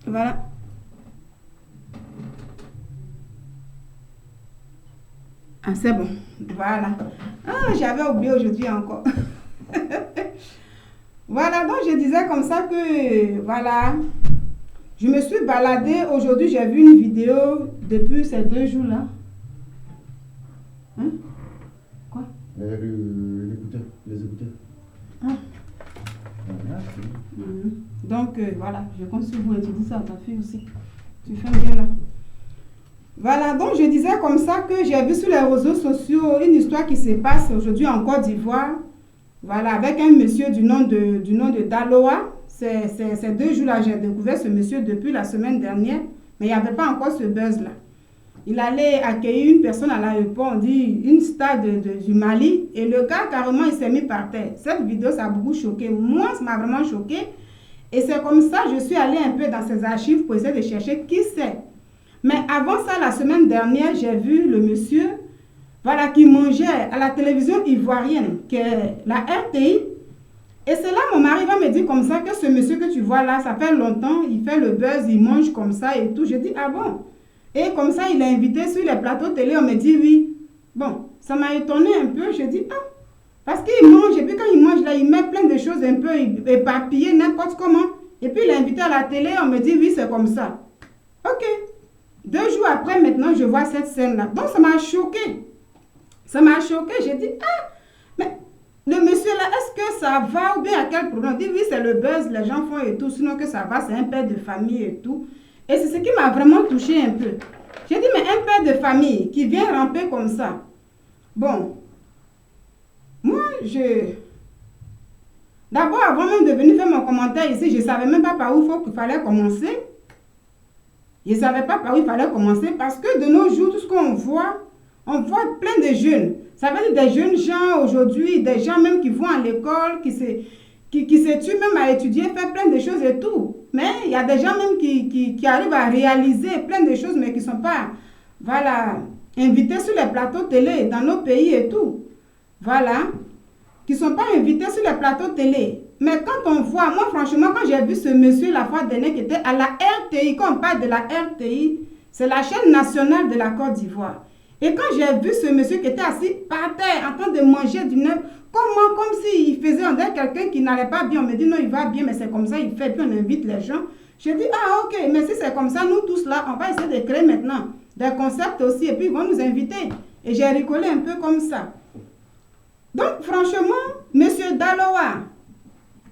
Voilà. Ah, c'est bon. Voilà. Ah, j'avais oublié aujourd'hui encore. Voilà, donc je disais comme ça que, voilà, je me suis baladée. Aujourd'hui, j'ai vu une vidéo depuis ces 2 jours-là. Hein? Quoi? L'écouteur, les écouteurs. Ah. Voilà, Donc, voilà, je compte sur vous et tu dis ça à ta fille aussi. Tu fais bien là. Voilà, donc je disais comme ça que j'ai vu sur les réseaux sociaux une histoire qui se passe aujourd'hui en Côte d'Ivoire. Voilà, avec un monsieur du nom de Daloa. Ces 2 jours-là, j'ai découvert ce monsieur depuis la semaine dernière, mais il n'y avait pas encore ce buzz-là. Il allait accueillir une personne à l'aéroport, on dit une star du Mali, et le gars, carrément, il s'est mis par terre. Cette vidéo, ça a beaucoup choqué. Moi, ça m'a vraiment choqué. Et c'est comme ça que je suis allée un peu dans ses archives pour essayer de chercher qui c'est. Mais avant ça, la semaine dernière, j'ai vu le monsieur, voilà, qui mangeait à la télévision ivoirienne, qui est la RTI. Et c'est là mon mari va me dire comme ça que ce monsieur que tu vois là, ça fait longtemps, il fait le buzz, il mange comme ça et tout. Je dis, ah bon? Et comme ça, il est invité sur les plateaux télé, on me dit oui. Bon, ça m'a étonné un peu, je dis, ah, parce qu'il mange, et puis quand il mange là, il met plein de choses un peu éparpillées, n'importe comment. Et puis il est invité à la télé, on me dit oui, c'est comme ça. Ok. 2 jours après, maintenant, je vois cette scène-là. Donc, ça m'a choqué. Ça m'a choqué. J'ai dit, ah, mais le monsieur là, est-ce que ça va ou bien à quel problème? On dit, oui, c'est le buzz, les gens font et tout, sinon que ça va, c'est un père de famille et tout. Et c'est ce qui m'a vraiment touché un peu. J'ai dit, mais un père de famille qui vient ramper comme ça. Bon, moi, d'abord, avant même de venir faire mon commentaire ici, je ne savais même pas par où il fallait commencer. Je ne savais pas par où il fallait commencer parce que de nos jours, tout ce qu'on voit, on voit plein de jeunes. Ça veut dire des jeunes gens aujourd'hui, des gens même qui vont à l'école, qui se tuent même à étudier, faire plein de choses et tout. Mais il y a des gens même qui arrivent à réaliser plein de choses, mais qui ne sont pas, voilà, invités sur les plateaux télé dans nos pays et tout. Voilà, qui ne sont pas invités sur les plateaux télé. Mais quand on voit, moi franchement, quand j'ai vu ce monsieur la fois dernière qui était à la RTI, quand on parle de la RTI, c'est la chaîne nationale de la Côte d'Ivoire. Et quand j'ai vu ce monsieur qui était assis par terre en train de manger du neuf, comme s'il faisait en dirait quelqu'un qui n'allait pas bien, on me dit non, il va bien, mais c'est comme ça, il fait, puis on invite les gens. J'ai dit, ah ok, mais si c'est comme ça, nous tous là, on va essayer de créer maintenant des concepts aussi, et puis ils vont nous inviter. Et j'ai rigolé un peu comme ça. Donc franchement, monsieur Daloa,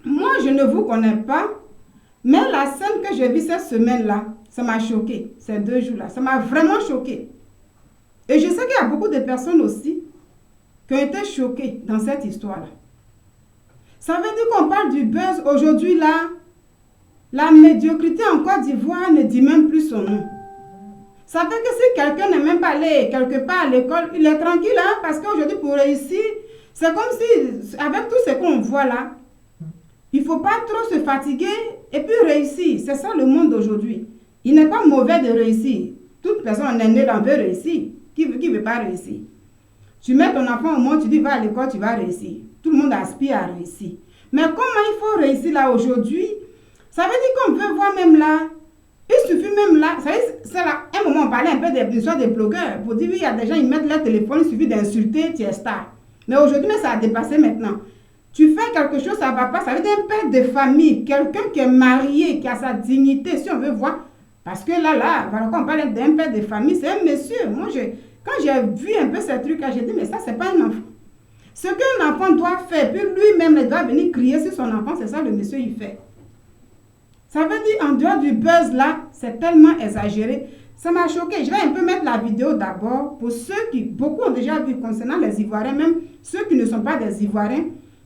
moi, je ne vous connais pas, mais la scène que j'ai vue cette semaine-là, ça m'a choqué, ces 2 jours-là. Ça m'a vraiment choqué. Et je sais qu'il y a beaucoup de personnes aussi qui ont été choquées dans cette histoire-là. Ça veut dire qu'on parle du buzz aujourd'hui, là. La médiocrité en Côte d'Ivoire ne dit même plus son nom. Ça fait que si quelqu'un n'est même pas allé quelque part à l'école, il est tranquille, hein, parce qu'aujourd'hui, pour réussir, c'est comme si, avec tout ce qu'on voit là, il ne faut pas trop se fatiguer et puis réussir. C'est ça le monde d'aujourd'hui. Il n'est pas mauvais de réussir. Toute personne est née dans veut réussir. Qui ne veut pas réussir? Tu mets ton enfant au monde, tu dis va à l'école, tu vas réussir. Tout le monde aspire à réussir. Mais comment il faut réussir là aujourd'hui? Ça veut dire qu'on veut voir même là. Il suffit même là. C'est là, un moment on parlait un peu des histoires des blogueurs. Pour dire oui, il y a des gens, ils mettent leur téléphone, il suffit d'insulter, tu es star. Mais aujourd'hui, ça a dépassé maintenant. Tu fais quelque chose, ça ne va pas. Ça veut dire un père de famille, quelqu'un qui est marié, qui a sa dignité, si on veut voir. Parce que là, voilà, quand on parle d'un père de famille, c'est un monsieur. Moi, quand j'ai vu un peu ces trucs-là, j'ai dit, mais ça, c'est pas un enfant. Ce qu'un enfant doit faire, puis lui-même, il doit venir crier sur son enfant, c'est ça le monsieur, il fait. Ça veut dire, en dehors du buzz là, c'est tellement exagéré. Ça m'a choqué. Je vais un peu mettre la vidéo d'abord pour ceux qui, beaucoup ont déjà vu concernant les Ivoiriens, même ceux qui ne sont pas des Ivoiriens,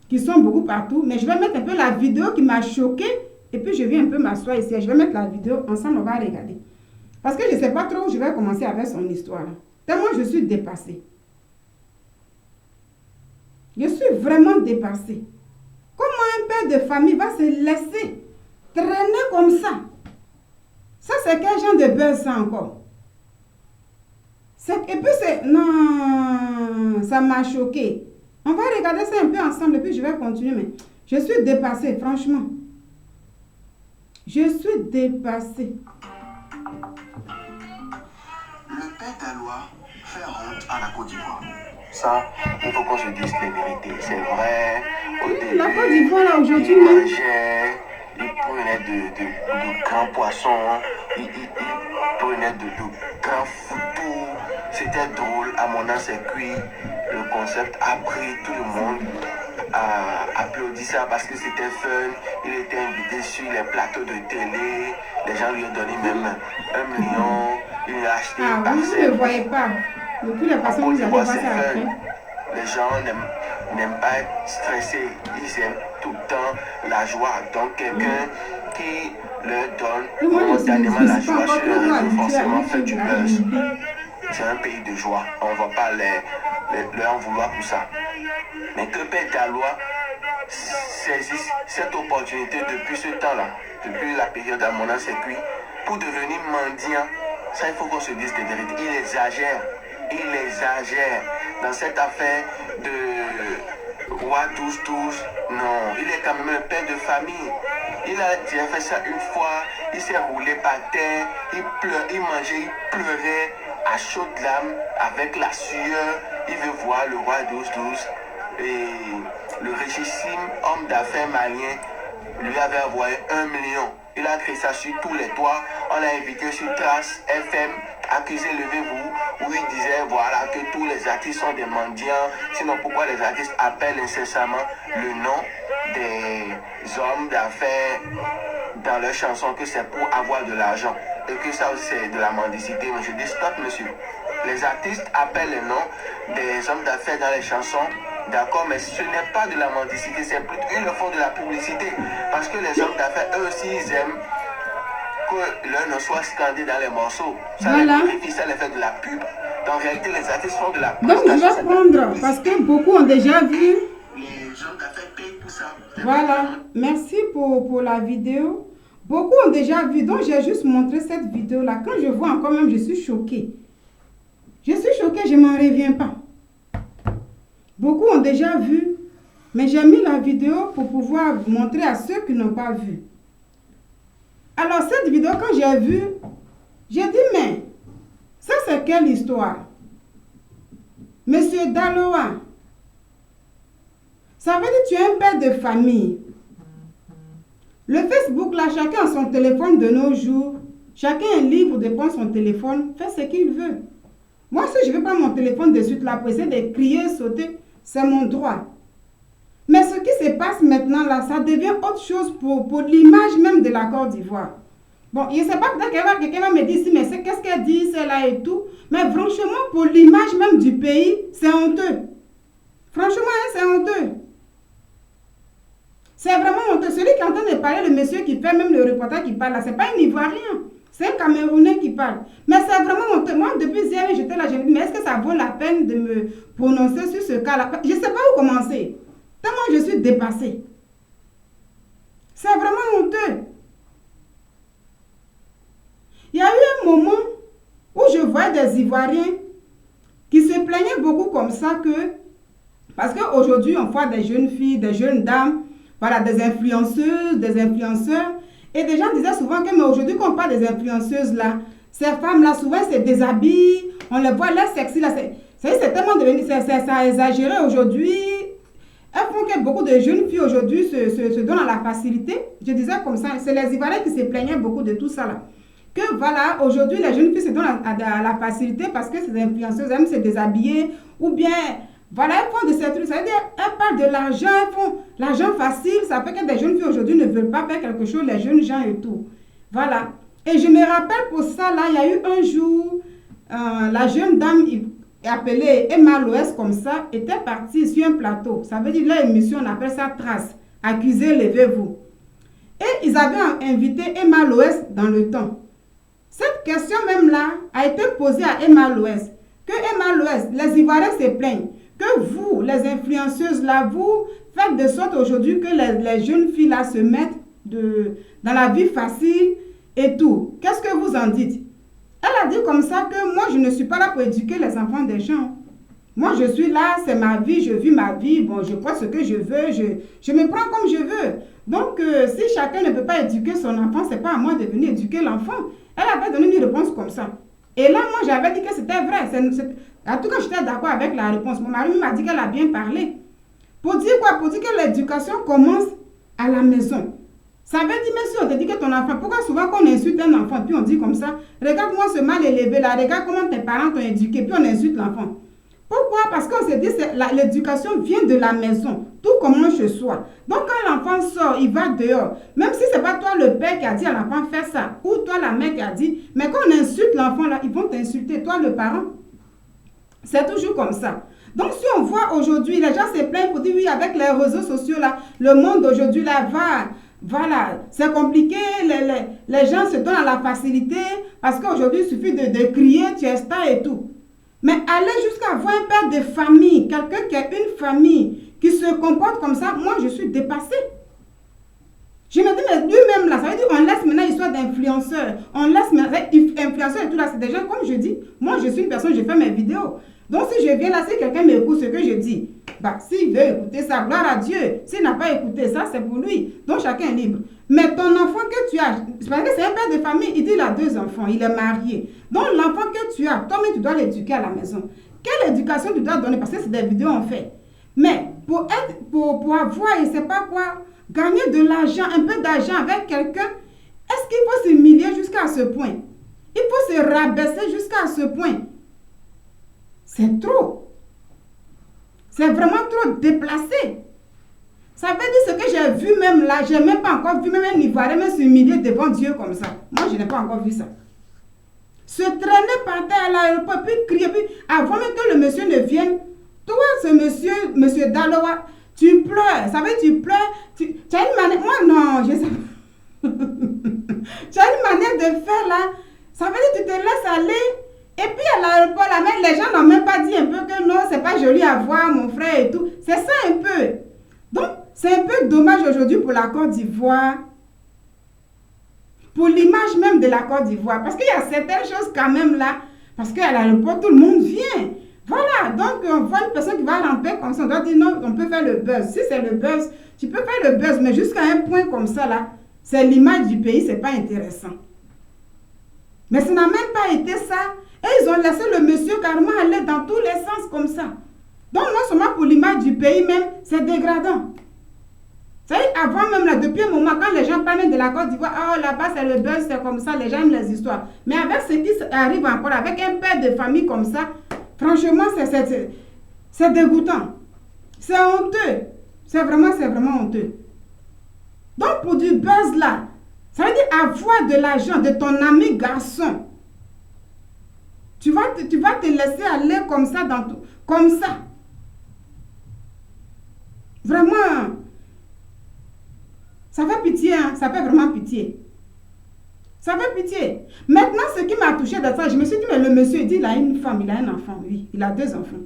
qui sont beaucoup partout. Mais je vais mettre un peu la vidéo qui m'a choqué. Et puis je viens un peu m'asseoir ici. Je vais mettre la vidéo. Ensemble, on va regarder. Parce que je ne sais pas trop où je vais commencer avec son histoire. Tellement je suis dépassée. Je suis vraiment dépassée. Comment un père de famille va se laisser traîner comme ça? Ça, c'est quel genre de buzz ça encore? Et puis c'est... Non, ça m'a choqué. On va regarder ça un peu ensemble et puis je vais continuer. Mais je suis dépassée, franchement. Je suis dépassée. Le père Dallois fait honte à la Côte d'Ivoire. Ça, il faut qu'on se dise les vérités. C'est vrai. Au début, La Côte d'Ivoire, là, aujourd'hui, il même. mangeait, il prenait de grands poissons, il prenait de grands foutous. C'était drôle. À mon âge, c'est cuit. Le concept a pris, tout le monde a applaudi ça parce que c'était fun. Il était invité sur les plateaux de télé. Les gens lui ont donné même 1 million. Il a acheté une Ah, vous parcelle. ne voyez pas. De toutes les façons, vous allez voir ça après. Les gens n'aiment pas être stressés. Ils aiment tout le temps la joie. Donc, quelqu'un qui leur donne momentanément la joie sur les réseaux, forcément fait du buzz. C'est un pays de joie. On ne va pas leur en vouloir pour ça. Mais que Père Dallois saisisse cette opportunité depuis ce temps-là, depuis la période à mon ancien circuit, pour devenir mendiant, ça il faut qu'on se dise des vérités. Il exagère. Dans cette affaire de roi 12-12. Non, il est quand même un père de famille. Il a déjà fait ça une fois, il s'est roulé par terre, il mangeait, il pleurait à chaudes larmes avec la sueur. Il veut voir le roi 12-12. Et le richissime homme d'affaires malien lui avait envoyé 1 million. Il a créé ça sur tous les toits. On l'a invité sur Trace FM, accusé Levez-vous, où il disait voilà que tous les artistes sont des mendiants. Sinon pourquoi les artistes appellent incessamment le nom des hommes d'affaires dans leurs chansons, que c'est pour avoir de l'argent et que ça aussi c'est de la mendicité. Mais je dis stop monsieur. Les artistes appellent le nom des hommes d'affaires dans les chansons. D'accord, mais ce n'est pas de la mendicité, c'est plutôt, ils le font de la publicité. Parce que les hommes d'affaires, eux aussi, ils aiment que leur nom soit scandé dans les morceaux. Ça Voilà. ça les fait de la pub. En réalité, les artistes font de la pub. Donc, je vais prendre, parce que beaucoup ont déjà vu. Les hommes d'affaires payent pour ça. Voilà. Merci pour la vidéo. Beaucoup ont déjà vu. Donc, j'ai juste montré cette vidéo-là. Quand je vois encore même, je suis choquée. Je suis choquée, je ne m'en reviens pas. Beaucoup ont déjà vu, mais j'ai mis la vidéo pour pouvoir montrer à ceux qui n'ont pas vu. Alors, cette vidéo, quand j'ai vu, j'ai dit, mais ça, c'est quelle histoire? Monsieur Dallois, ça veut dire que tu es un père de famille. Le Facebook, là, chacun a son téléphone de nos jours. Chacun est libre de prendre son téléphone, fait ce qu'il veut. Moi, si je ne veux pas mon téléphone de suite là pour essayer de crier, sauter, c'est mon droit. Mais ce qui se passe maintenant là, ça devient autre chose pour l'image même de la Côte d'Ivoire. Bon, je ne sais pas, peut-être que quelqu'un va me dire, si, mais qu'est-ce qu'elle dit, c'est là et tout. Mais franchement, pour l'image même du pays, c'est honteux. Franchement, hein, c'est honteux. C'est vraiment honteux. Celui qui est en train de parler, le monsieur qui fait même le reportage qui parle là, ce n'est pas un Ivoirien. C'est un Camerounais qui parle. Mais c'est vraiment honteux. Moi, depuis hier, j'étais là, je me dis, mais est-ce que ça vaut la peine de me prononcer sur ce cas-là? Je ne sais pas où commencer. Tellement je suis dépassée. C'est vraiment honteux. Il y a eu un moment où je voyais des Ivoiriens qui se plaignaient beaucoup comme ça que, parce qu'aujourd'hui, on voit des jeunes filles, des jeunes dames, voilà, des influenceuses, des influenceurs. Et des gens disaient souvent que, mais aujourd'hui, quand on parle des influenceuses là, ces femmes-là, souvent, se déshabillent, on les voit là, sexy là, c'est tellement devenu, ça a exagéré aujourd'hui. Elles font que beaucoup de jeunes filles aujourd'hui se donnent à la facilité. Je disais comme ça, c'est les Ivoiriens qui se plaignaient beaucoup de tout ça là. Que voilà, aujourd'hui, les jeunes filles se donnent à la facilité parce que ces influenceuses aiment se déshabiller ou bien, voilà, elles font de ces trucs. Ça veut dire, elles parlent de l'argent, elles font l'argent facile. Ça fait que des jeunes filles aujourd'hui ne veulent pas faire quelque chose, les jeunes gens et tout. Voilà. Et je me rappelle pour ça, là, il y a eu un jour, la jeune dame appelée Emma Loès comme ça, était partie sur un plateau. Ça veut dire, l'émission, on appelle ça Trace. Accusé, levez-vous. Et ils avaient invité Emma Loès dans le temps. Cette question même là a été posée à Emma Loès. Que Emma Loès, les Ivoiriens se plaignent. Que vous, les influenceuses là, vous faites de sorte aujourd'hui que les jeunes filles là se mettent dans la vie facile et tout. Qu'est-ce que vous en dites? Elle a dit comme ça que moi je ne suis pas là pour éduquer les enfants des gens. Moi je suis là, c'est ma vie, je vis ma vie, bon je crois ce que je veux, je me prends comme je veux. Donc, si chacun ne peut pas éduquer son enfant, ce n'est pas à moi de venir éduquer l'enfant. Elle avait donné une réponse comme ça. Et là, moi, j'avais dit que c'était vrai. En tout cas, j'étais d'accord avec la réponse. Mon mari m'a dit qu'elle a bien parlé. Pour dire quoi? Pour dire que l'éducation commence à la maison. Ça veut dire, même si on te dit que ton enfant, pourquoi souvent qu'on insulte un enfant, puis on dit comme ça, regarde-moi ce mal élevé là, regarde comment tes parents t'ont éduqué, puis on insulte l'enfant. Pourquoi? Parce qu'on se dit que l'éducation vient de la maison, tout commence chez soi. Donc quand l'enfant sort, il va dehors. Même si ce n'est pas toi le père qui a dit à l'enfant fais ça, ou toi la mère qui a dit, mais quand on insulte l'enfant là, ils vont t'insulter, toi le parent. C'est toujours comme ça. Donc si on voit aujourd'hui, les gens se plaignent pour dire oui, avec les réseaux sociaux là, le monde d'aujourd'hui là va... Voilà, c'est compliqué, les gens se donnent à la facilité parce qu'aujourd'hui il suffit de crier, tu es star et tout. Mais aller jusqu'à voir un père de famille, quelqu'un qui a une famille, qui se comporte comme ça, moi je suis dépassée. Je me dis, mais lui-même là, ça veut dire qu'on laisse maintenant l'histoire d'influenceurs. On laisse maintenant, influenceurs et tout là, c'est des gens, comme je dis, moi je suis une personne, je fais mes vidéos. Donc si je viens là, si quelqu'un m'écoute ce que je dis, bah, s'il veut écouter ça, gloire à Dieu. S'il n'a pas écouté ça, c'est pour lui. Donc chacun est libre. Mais ton enfant que tu as, parce que c'est un père de famille, il dit il a 2 enfants, il est marié. Donc l'enfant que tu as, toi-même tu dois l'éduquer à la maison. Quelle éducation tu dois donner? Parce que c'est des vidéos en fait. Mais pour avoir, je ne sais pas quoi, gagner de l'argent, un peu d'argent avec quelqu'un, est-ce qu'il faut s'humilier jusqu'à ce point? Il faut se rabaisser jusqu'à ce point. C'est trop. C'est vraiment trop déplacé. Ça veut dire ce que j'ai vu même là, je n'ai même pas encore vu même un Ivoirien même s'humilier devant Dieu comme ça. Moi, je n'ai pas encore vu ça. Se traîner par terre à l'aéroport, puis crier, puis avant même que le monsieur ne vienne, toi, ce monsieur Daloa, tu pleures. Ça veut dire tu pleures. Tu as une manière, moi non, je sais pas. Tu as une manière de faire là. Ça veut dire que tu te laisses aller. Et puis à l'aéroport, là, même, les gens n'ont même pas dit un peu que non, c'est pas joli à voir, mon frère et tout. C'est ça un peu. Donc, c'est un peu dommage aujourd'hui pour la Côte d'Ivoire. Pour l'image même de la Côte d'Ivoire. Parce qu'il y a certaines choses quand même là. Parce qu'à l'aéroport, tout le monde vient. Voilà. Donc, on voit une personne qui va ramper comme ça. On doit dire non, on peut faire le buzz. Si c'est le buzz, tu peux faire le buzz. Mais jusqu'à un point comme ça là, c'est l'image du pays, c'est pas intéressant. Mais ça n'a même pas été ça. Et ils ont laissé le monsieur carrément aller dans tous les sens comme ça. Donc non seulement pour l'image du pays même, c'est dégradant. Vous savez, avant même là, depuis un moment, quand les gens parlaient de la Côte d'Ivoire, oh là-bas c'est le buzz, c'est comme ça, les gens aiment les histoires. Mais avec ce qui arrive encore, avec un père de famille comme ça, franchement, c'est dégoûtant. C'est honteux. C'est vraiment honteux. Donc pour du buzz là, ça veut dire avoir de l'argent de ton ami garçon. Tu vas te laisser aller comme ça dans tout, comme ça. Vraiment, ça fait pitié, hein? Ça fait vraiment pitié. Ça fait pitié. Maintenant, ce qui m'a touché de ça, je me suis dit, mais le monsieur, il dit, il a une femme, il a un enfant, oui, il a 2 enfants.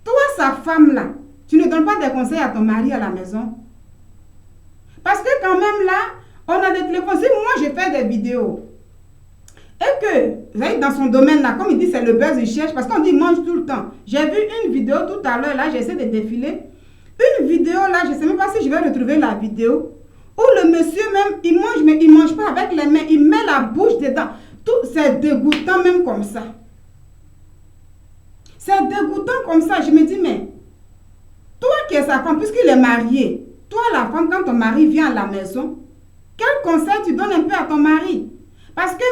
Toi, sa femme là, tu ne donnes pas des conseils à ton mari à la maison. Parce que quand même là, on a des téléphones. Si moi, je fais des vidéos, et que, vous voyez, dans son domaine là, comme il dit, c'est le buzz, il cherche, parce qu'on dit, il mange tout le temps. J'ai vu une vidéo tout à l'heure, là, j'essaie de défiler. Une vidéo là, je ne sais même pas si je vais retrouver la vidéo, où le monsieur même, il mange, mais il ne mange pas avec les mains, il met la bouche dedans. Tout, c'est dégoûtant même comme ça. C'est dégoûtant comme ça. Je me dis, mais, toi qui es sa femme, puisqu'il est marié, toi la femme, quand ton mari vient à la maison, quel conseil tu donnes un peu à ton mari? Parce que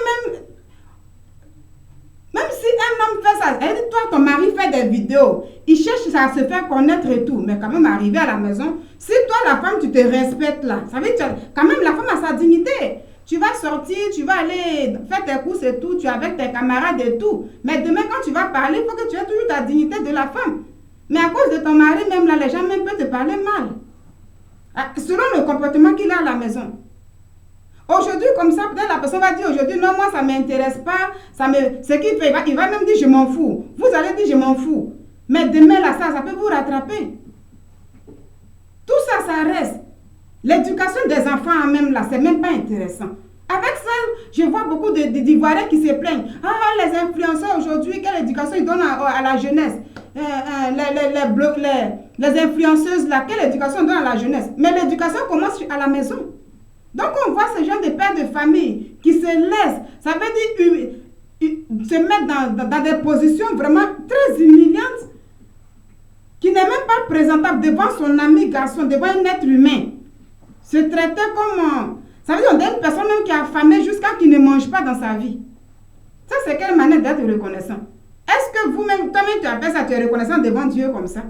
même si un homme fait ça, elle dit, toi, ton mari fait des vidéos, il cherche à se faire connaître et tout, mais quand même arrivé à la maison, si toi, la femme, tu te respectes là, ça veut dire que quand même la femme a sa dignité. Tu vas sortir, tu vas aller faire tes courses et tout, tu es avec tes camarades et tout. Mais demain, quand tu vas parler, il faut que tu aies toujours ta dignité de la femme. Mais à cause de ton mari, même là, les gens même peuvent te parler mal. Selon le comportement qu'il a à la maison. Aujourd'hui, comme ça, peut-être la personne va dire aujourd'hui, non, moi, ça ne m'intéresse pas. Ce qu'il fait, il va même dire, je m'en fous. Vous allez dire, je m'en fous. Mais demain, là, ça peut vous rattraper. Tout ça, ça reste. L'éducation des enfants, même là, c'est même pas intéressant. Avec ça, je vois beaucoup d'Ivoiriens qui se plaignent. Ah, les influenceurs aujourd'hui, quelle éducation ils donnent à la jeunesse? les influenceuses, là, quelle éducation on donne à la jeunesse? Mais l'éducation commence à la maison. Donc on voit ce genre de pères de famille qui se laissent, ça veut dire se mettre dans des positions vraiment très humiliantes, qui n'est même pas présentable devant son ami garçon, devant un être humain. Se traiter comme... ça veut dire qu'on est une personne même qui est affamée jusqu'à qui ne mange pas dans sa vie. Ça, c'est quelle manière d'être reconnaissant? Est-ce que vous-même, toi-même, tu appelles ça, tu es reconnaissant devant Dieu comme ça?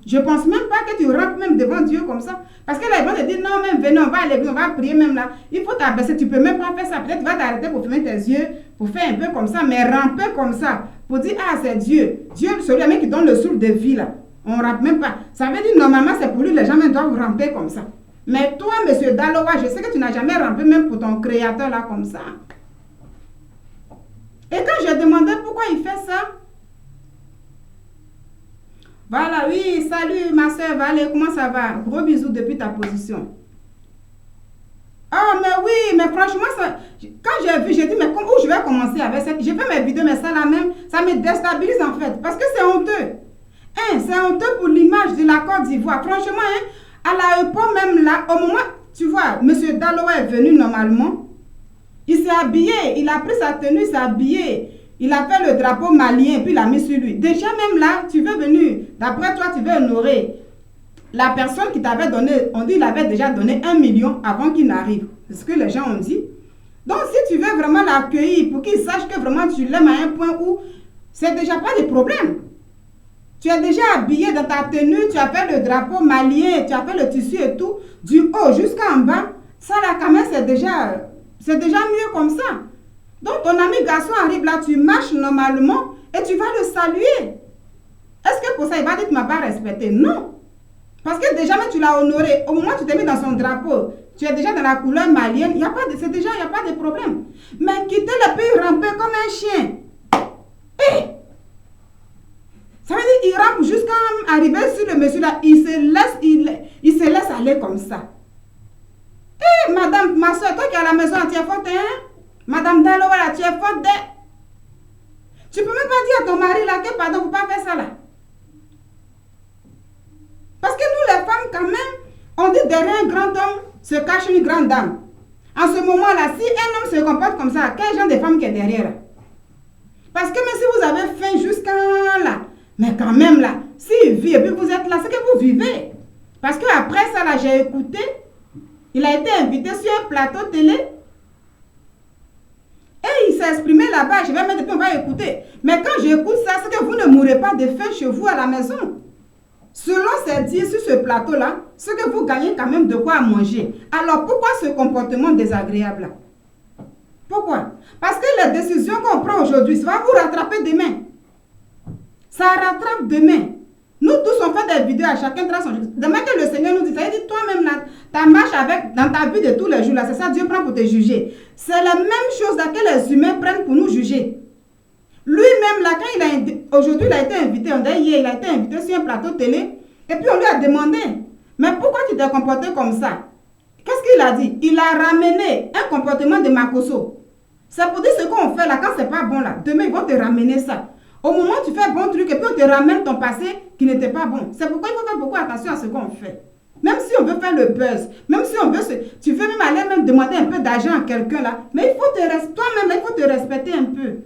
Je ne pense même pas que tu rampes même devant Dieu comme ça. Parce que là, ils vont te dire, non, même venez, on va aller, on va prier même là. Il faut t'abaisser, tu ne peux même pas faire ça. Peut-être tu vas t'arrêter pour fermer tes yeux, pour faire un peu comme ça, mais ramper comme ça, pour dire, ah, c'est Dieu. Dieu, celui qui donne le souffle de vie là. On ne rampe même pas. Ça veut dire, normalement, c'est pour lui, les gens même doivent ramper comme ça. Mais toi, monsieur Dalowa, je sais que tu n'as jamais rampé même pour ton créateur là comme ça. Et quand je demandais pourquoi il fait ça, voilà, oui, salut ma soeur Valé, comment ça va? Gros bisous depuis ta position. Oh, mais oui, mais franchement, quand j'ai vu, j'ai dit, mais où je vais commencer avec ça? J'ai fait mes vidéos, mais ça là même, ça me déstabilise en fait, parce que c'est honteux. C'est honteux pour l'image de la Côte d'Ivoire. Franchement, à l'aéroport même là, au moment, tu vois, monsieur Dalowa est venu normalement, il s'est habillé, il a pris sa tenue, il s'est habillé. Il a fait le drapeau malien et puis il l'a mis sur lui. Déjà même là, tu veux venir. D'après toi, tu veux honorer la personne qui t'avait donné. On dit qu'il avait déjà donné 1 million avant qu'il n'arrive. C'est ce que les gens ont dit. Donc si tu veux vraiment l'accueillir pour qu'il sache que vraiment tu l'aimes à un point où c'est déjà pas de problème. Tu es déjà habillé dans ta tenue, tu as fait le drapeau malien, tu as fait le tissu et tout, du haut jusqu'en bas. Ça là quand même c'est déjà mieux comme ça. Donc ton ami garçon arrive là, tu marches normalement et tu vas le saluer. Est-ce que pour ça il va dire que tu ne m'as pas respecté? Non. Parce que déjà tu l'as honoré. Au moment où tu t'es mis dans son drapeau, tu es déjà dans la couleur malienne, il n'y a pas de problème. Mais quitter le pays ramper comme un chien. Ça veut dire qu'il rampe jusqu'à arriver sur le monsieur là, il se laisse aller comme ça. Madame, ma soeur, toi qui es à la maison, tu es forte, hein? Madame Dalowa, tu es forte. Tu peux même pas dire à ton mari là que pardon, vous ne pouvez pas faire ça là. Parce que nous les femmes quand même, on dit derrière un grand homme se cache une grande dame. En ce moment-là, si un homme se comporte comme ça, quel genre de femme qui est derrière? Parce que même si vous avez faim jusqu'à là, mais quand même là, s'il vit et puis vous êtes là, c'est que vous vivez. Parce qu'après ça là, j'ai écouté, il a été invité sur un plateau télé. Et il s'est exprimé là-bas, je vais mettre puis on va écouter. Mais quand j'écoute ça, c'est que vous ne mourrez pas de faim chez vous à la maison. Selon ces dires sur ce plateau-là, c'est que vous gagnez quand même de quoi manger. Alors pourquoi ce comportement désagréable là? Pourquoi? Parce que les décisions qu'on prend aujourd'hui, ça va vous rattraper demain. Ça rattrape demain. Nous tous on fait des vidéos à chacun de son. Demain que le Seigneur nous dit, ça dit toi-même là, ta marche avec dans ta vie de tous les jours là, c'est ça Dieu prend pour te juger. C'est la même chose là que les humains prennent pour nous juger. Lui-même là, quand aujourd'hui il a été invité, on dit hier, il a été invité sur un plateau télé, et puis on lui a demandé, mais pourquoi tu t'es comporté comme ça? Qu'est-ce qu'il a dit? Il a ramené un comportement de Makosso. C'est pour dire ce qu'on fait là, quand c'est pas bon là, demain ils vont te ramener ça. Au moment où tu fais bon truc et puis on te ramène ton passé qui n'était pas bon. C'est pourquoi il faut faire beaucoup attention à ce qu'on fait. Même si on veut faire le buzz, même si on veut, tu veux même aller même demander un peu d'argent à quelqu'un là, mais il faut toi-même, il faut te respecter un peu.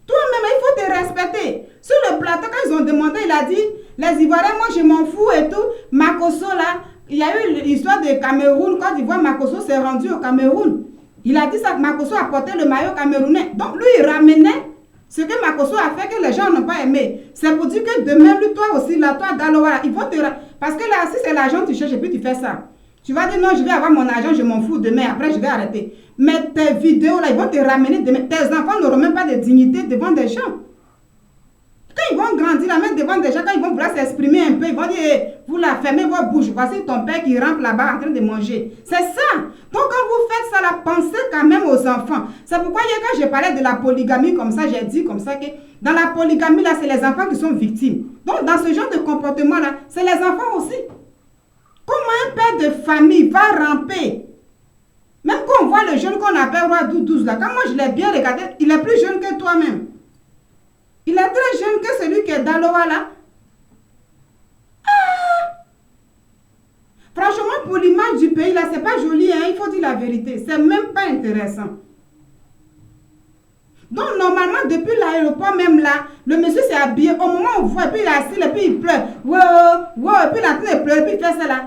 Toi-même, il faut te respecter. Sur le plateau, quand ils ont demandé, il a dit, les Ivoiriens, moi je m'en fous et tout. Makosso là, il y a eu l'histoire de Cameroun, quand Ivoire, Makosso s'est rendu au Cameroun. Il a dit ça que Makosso a porté le maillot camerounais. Donc lui, il ramenait ce que Makosso a fait que les gens n'ont pas aimé. C'est pour dire que demain, lui, toi aussi, là, toi, Dalowa, ils vont te... Parce que là, si c'est l'argent que tu cherches et puis tu fais ça, tu vas dire non, je vais avoir mon argent, je m'en fous demain, après je vais arrêter. Mais tes vidéos, là, ils vont te ramener demain. Tes enfants n'auront même pas de dignité devant des gens. Quand ils vont grandir, là, même devant des gens, quand ils vont vouloir s'exprimer un peu, ils vont dire, hey, vous la fermez vos bouches. Voici ton père qui rentre là-bas en train de manger. C'est ça. Donc quand vous faites ça, là, pensez quand même aux enfants. C'est pourquoi hier, quand j'ai parlé de la polygamie comme ça, j'ai dit comme ça que dans la polygamie, là, c'est les enfants qui sont victimes. Donc dans ce genre de comportement-là, c'est les enfants aussi. Comment un père de famille va ramper? Même quand on voit le jeune qu'on appelle Roi 12 là, quand moi je l'ai bien regardé, il est plus jeune que toi-même. Il est très jeune que celui qui est Daloa là. Franchement, pour l'image du pays, là, c'est pas joli, hein, il faut dire la vérité. C'est même pas intéressant. Donc, normalement, depuis l'aéroport, même là, le monsieur s'est habillé. Au moment où on voit, et puis il est assis, et puis il pleure. Wow, wow, et puis il est en train de pleurer, et puis il fait ça là.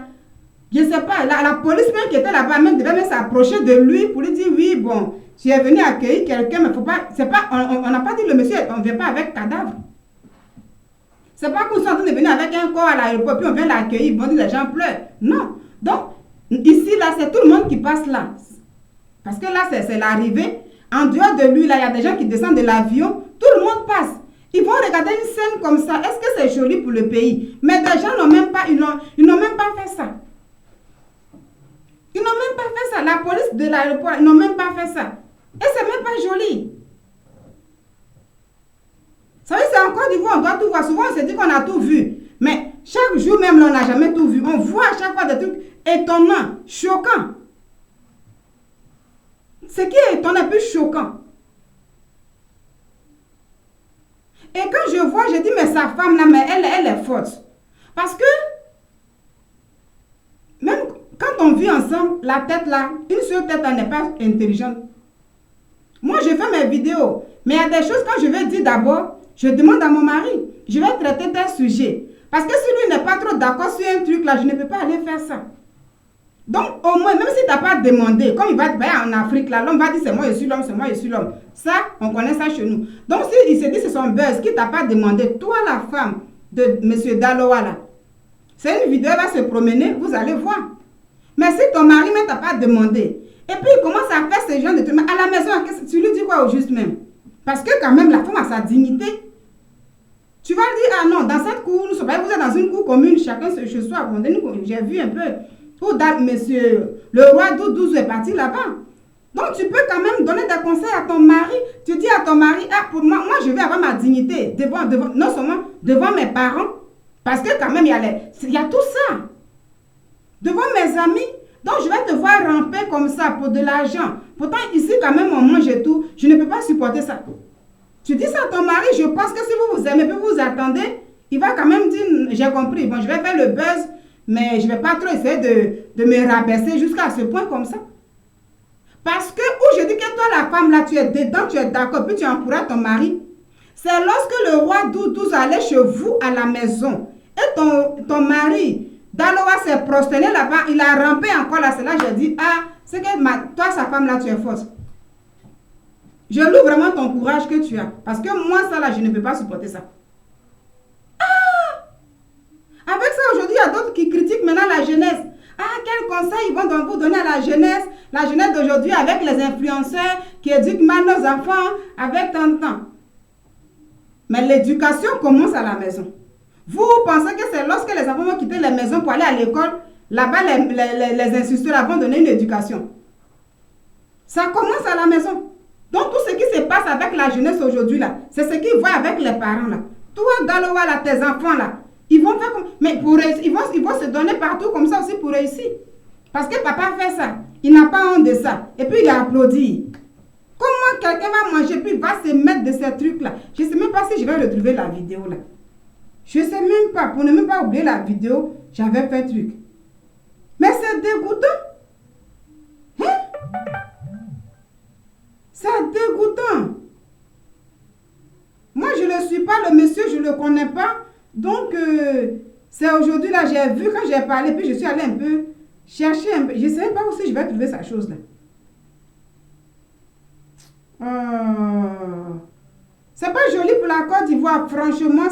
Je ne sais pas, la police même qui était là-bas, même devait même s'approcher de lui pour lui dire, oui, bon, tu es venu accueillir quelqu'un, mais faut pas, c'est pas, on n'a pas dit le monsieur, on ne vient pas avec cadavre. C'est pas qu'on soit en train de venir avec un corps à l'aéroport, puis on vient l'accueillir, bon, les gens pleurent. Non. Donc, ici, là, c'est tout le monde qui passe là. Parce que là, c'est l'arrivée. En dehors de lui, là, il y a des gens qui descendent de l'avion. Tout le monde passe. Ils vont regarder une scène comme ça. Est-ce que c'est joli pour le pays? Mais des gens n'ont même pas, ils n'ont même pas fait ça. Ils n'ont même pas fait ça. La police de l'aéroport, ils n'ont même pas fait ça. Et c'est même pas joli. Vous savez, c'est en Côte d'Ivoire, on doit tout voir. Souvent, on se dit qu'on a tout vu. Mais chaque jour même, là, on n'a jamais tout vu. On voit à chaque fois des trucs étonnants, choquants. Ce qui est étonnant, plus choquant. Et quand je vois, je dis, mais sa femme là, mais elle est forte. Parce que, même quand on vit ensemble, la tête là, une seule tête là n'est pas intelligente. Moi, je fais mes vidéos. Mais il y a des choses, quand je vais dire d'abord, je demande à mon mari, je vais traiter tel sujet. Parce que si lui n'est pas trop d'accord sur un truc là, je ne peux pas aller faire ça. Donc, au moins, même si tu n'as pas demandé, comme il va te payer en Afrique, là, l'homme va dire c'est moi, je suis l'homme, c'est moi, je suis l'homme. Ça, on connaît ça chez nous. Donc, s'il se dit c'est son buzz, qui t'a pas demandé, toi, la femme de M. Daloa, là, c'est une vidéo, elle va se promener, vous allez voir. Mais si ton mari ne t'a pas demandé, et puis il commence à faire ce genre de trucs, à la maison, tu lui dis quoi au juste même? Parce que quand même, la femme a sa dignité. Tu vas dire, ah non, dans cette cour, nous sommes, vous êtes dans une cour commune, chacun chez soi. J'ai vu un peu. Où monsieur, le roi Doudou est parti là-bas. Donc, tu peux quand même donner des conseils à ton mari. Tu dis à ton mari, ah, pour moi, je vais avoir ma dignité, non seulement devant mes parents, parce que quand même, il y a tout ça. Devant mes amis. Donc, je vais te voir ramper comme ça pour de l'argent. Pourtant, ici, quand même, on mange et tout. Je ne peux pas supporter ça. Tu dis ça à ton mari, je pense que si vous vous aimez, puis vous attendez, il va quand même dire, j'ai compris, bon, je vais faire le buzz, mais je ne vais pas trop essayer de me rabaisser jusqu'à ce point comme ça. Parce que, où je dis que toi, la femme, là, tu es dedans, tu es d'accord, puis tu encourages ton mari. C'est lorsque le roi Doudou allait chez vous à la maison, et ton mari, Daloa s'est prosterné là-bas, il a rampé encore là, c'est là que j'ai dit, ah, c'est que toi, sa femme, là, tu es forte. Je loue vraiment ton courage que tu as. Parce que moi, ça, là, je ne peux pas supporter ça. Avec ça, aujourd'hui, il y a d'autres qui critiquent maintenant la jeunesse. Ah, quel conseil ils vont vous donner à la jeunesse d'aujourd'hui avec les influenceurs qui éduquent mal nos enfants avec tant de temps. Mais l'éducation commence à la maison. Vous pensez que c'est lorsque les enfants vont quitter les maisons pour aller à l'école, là-bas, les instituteurs vont donner une éducation. Ça commence à la maison. Donc, tout ce qui se passe avec la jeunesse aujourd'hui, là, c'est ce qu'ils voient avec les parents, là. Toi, Daloa, là, tes enfants, là, ils vont faire comme... Mais pour réussir, ils vont se donner partout comme ça aussi pour réussir. Parce que papa fait ça. Il n'a pas honte de ça. Et puis, il a applaudi. Comment quelqu'un va manger puis va se mettre de ces trucs-là? Je ne sais même pas si je vais retrouver la vidéo, là. Je ne sais même pas. Pour ne même pas oublier la vidéo, j'avais fait truc. Mais c'est dégoûtant. Hein? C'est dégoûtant. Moi, je ne suis pas le monsieur, je ne le connais pas. Donc, c'est aujourd'hui, là, j'ai vu quand j'ai parlé, puis je suis allée un peu chercher un peu. Je ne sais même pas où je vais trouver sa chose, là. C'est pas joli pour la Côte d'Ivoire. Franchement,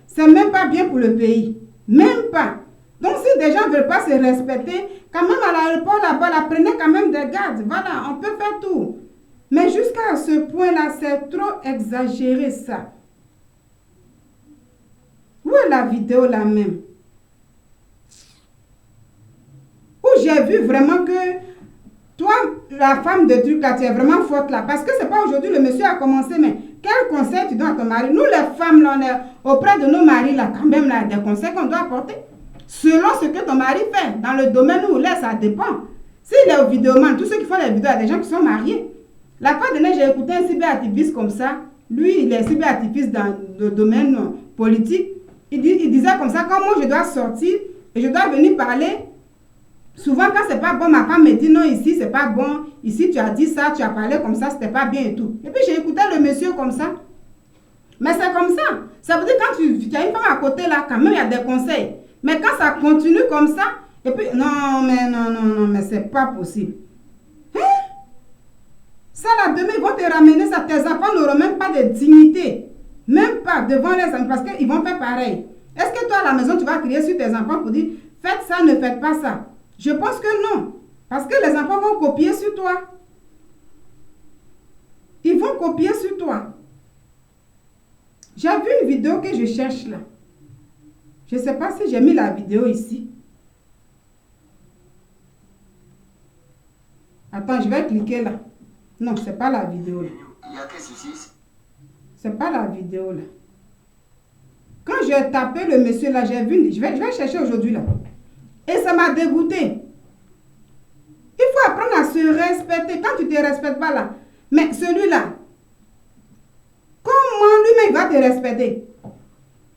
c'est même pas bien pour le pays. Même pas. Donc, si des gens ne veulent pas se respecter, quand même à l'aéroport, là-bas, là, prenez quand même des gardes. Voilà, on peut faire tout. Mais jusqu'à ce point-là, c'est trop exagéré, ça. Où est la vidéo là même? Où j'ai vu vraiment que toi, la femme de truc là, tu es vraiment forte là. Parce que c'est pas aujourd'hui, le monsieur a commencé, mais quel conseil tu donnes à ton mari? Nous les femmes là, on est auprès de nos maris là, quand même là, des conseils qu'on doit apporter. Selon ce que ton mari fait, dans le domaine où il est, ça dépend. S'il est au vidéoman, tous ceux qui font les vidéos, il y a des gens qui sont mariés. La fois dernière, j'ai écouté un cyberactiviste comme ça. lui, il est cyberactiviste dans le domaine politique. Il disait comme ça, quand moi je dois sortir et je dois venir parler, souvent quand c'est pas bon, ma femme me dit non, ici c'est pas bon, ici tu as dit ça, tu as parlé comme ça, c'était pas bien et tout. Et puis j'ai écouté le monsieur comme ça. Mais c'est comme ça. Ça veut dire quand tu as une femme à côté là, quand même il y a des conseils. Mais quand ça continue comme ça, et puis non, mais c'est pas possible. Hein? Ça là, demain ils vont te ramener ça, tes enfants n'auront même pas de dignité. Même pas devant les enfants, parce qu'ils vont faire pareil. Est-ce que toi à la maison tu vas crier sur tes enfants pour dire faites ça, ne faites pas ça? Je pense que non. Parce que les enfants vont copier sur toi. Ils vont copier sur toi. J'ai vu une vidéo que je cherche là. Je ne sais pas si j'ai mis la vidéo ici. Attends, je vais cliquer là. Non, ce n'est pas la vidéo là. Il y a quel souci? C'est pas la vidéo là. Quand j'ai tapé le monsieur là, j'ai vu, je vais chercher aujourd'hui là. Et ça m'a dégoûté. Il faut apprendre à se respecter. Quand tu ne te respectes pas là, mais celui-là, comment lui-même il va te respecter?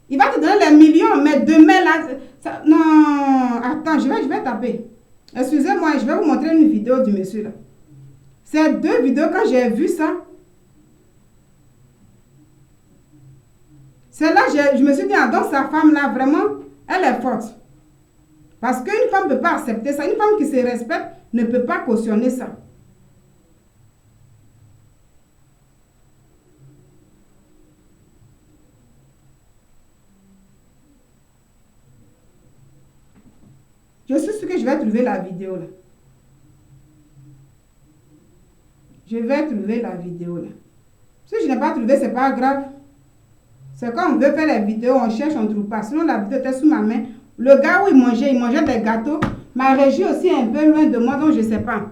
Il va te donner les millions, mais demain là, ça, non, attends, je vais taper. Excusez-moi, je vais vous montrer une vidéo du monsieur là. Ces deux vidéos, quand j'ai vu ça, c'est là que je me suis dit, ah, donc sa femme là, vraiment, elle est forte. Parce qu'une femme ne peut pas accepter ça. Une femme qui se respecte ne peut pas cautionner ça. Je suis sûre que je vais trouver la vidéo là. Je vais trouver la vidéo là. Si je n'ai pas trouvé, ce n'est pas grave. C'est quand on veut faire les vidéos, on cherche, on ne trouve pas. Sinon, la vidéo était sous ma main. Le gars où il mangeait des gâteaux. Ma régie aussi est un peu loin de moi, donc je ne sais pas.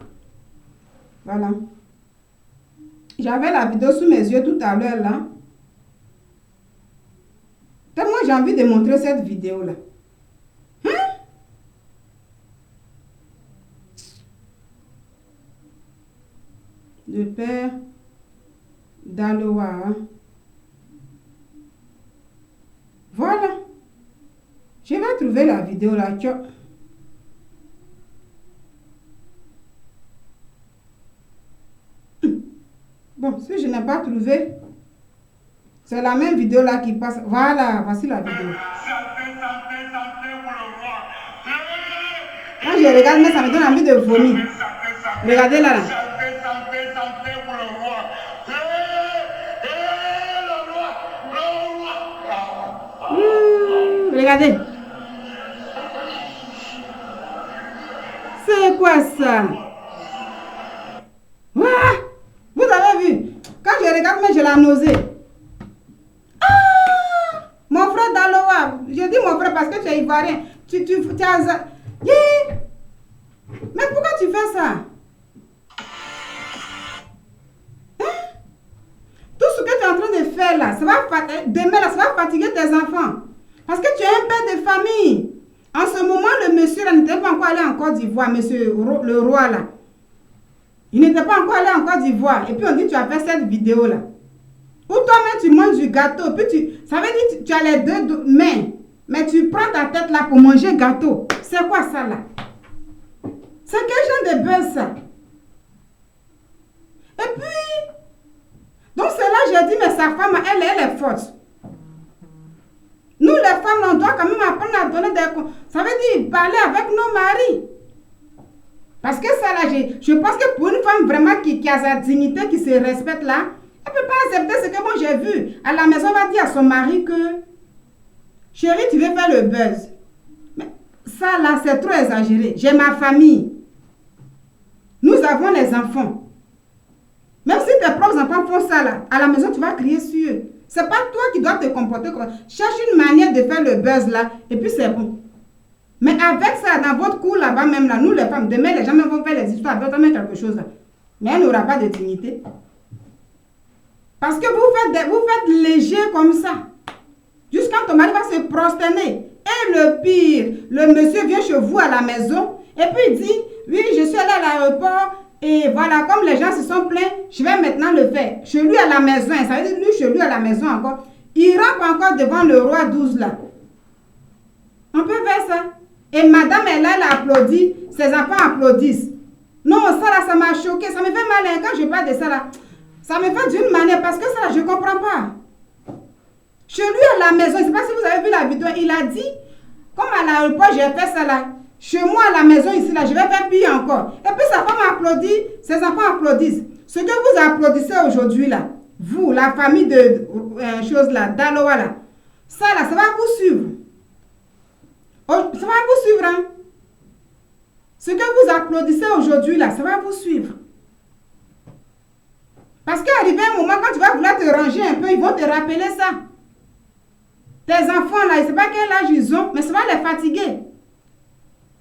Voilà. J'avais la vidéo sous mes yeux tout à l'heure là. Tellement j'ai envie de montrer cette vidéo là. Hein? Le père d'Aloa. Hein? Voilà. Je vais trouver la vidéo là. Bon, si je n'ai pas trouvé, c'est la même vidéo là qui passe. Voilà, voici la vidéo. Quand je regarde, mais ça me donne envie de vomir. Regardez là. Regardez. C'est quoi ça? Vous avez vu? Quand je regarde, mais j'ai la nausée. Ah! Mon frère d'Aloa. Je dis mon frère parce que tu es ivoirien. Tu as... Yeah! Mais pourquoi tu fais ça? Hein? Tout ce que tu es en train de faire là, demain là, ça va fatiguer tes enfants. Parce que tu es un père de famille. En ce moment, le monsieur là n'était pas encore allé en Côte d'Ivoire, monsieur le roi là. Il n'était pas encore allé en Côte d'Ivoire. Et puis on dit tu as fait cette vidéo là. Ou toi-même tu manges du gâteau. Puis ça veut dire que tu as les deux mains. Mais tu prends ta tête là pour manger gâteau. C'est quoi ça là? C'est quel genre de buzz ça? Et puis, donc c'est là que j'ai dit, mais sa femme, elle est forte. Nous les femmes, on doit quand même apprendre à donner des... Ça veut dire parler avec nos maris. Parce que ça là, je pense que pour une femme vraiment qui a sa dignité, qui se respecte là, elle ne peut pas accepter ce que moi j'ai vu. À la maison, elle va dire à son mari que chérie, tu veux faire le buzz. Mais ça là, c'est trop exagéré. J'ai ma famille. Nous avons les enfants. Même si tes propres enfants font ça là, à la maison, tu vas crier sur eux. C'est pas toi qui dois te comporter comme ça. Cherche une manière de faire le buzz là, et puis c'est bon. Mais avec ça, dans votre cour là-bas même là, nous les femmes, demain les gens vont faire les histoires avec toi, quelque chose là. Mais elle n'aura pas de dignité. Parce que vous faites léger comme ça. Jusqu'à ton mari va se prosterner. Et le pire, le monsieur vient chez vous à la maison, et puis il dit, oui, je suis allé à l'aéroport, Et voilà, comme les gens se sont plaints, je vais maintenant le faire. Chez lui à la maison, ça veut dire lui chez lui à la maison encore. Il rampe encore devant le roi 12 là. On peut faire ça. Et madame est là, elle applaudit, ses enfants applaudissent. Non, ça là, ça m'a choqué, ça me fait mal hein, quand je parle de ça là. Ça me fait d'une manière, parce que ça là, je ne comprends pas. Chez lui à la maison, je ne sais pas si vous avez vu la vidéo, il a dit, comme à l'aéroport, j'ai fait ça là. Chez moi à la maison ici là, je vais faire pire encore. Et puis sa femme applaudit, ses enfants applaudissent. Ce que vous applaudissez aujourd'hui là, vous, la famille de choses là, d'Aloa là, ça là, ça va vous suivre. Oh, ça va vous suivre, hein. Ce que vous applaudissez aujourd'hui là, ça va vous suivre. Parce qu'arrivé un moment, quand tu vas vouloir te ranger un peu, ils vont te rappeler ça. Tes enfants là, je ne sais pas quel âge ils ont, mais ça va les fatiguer.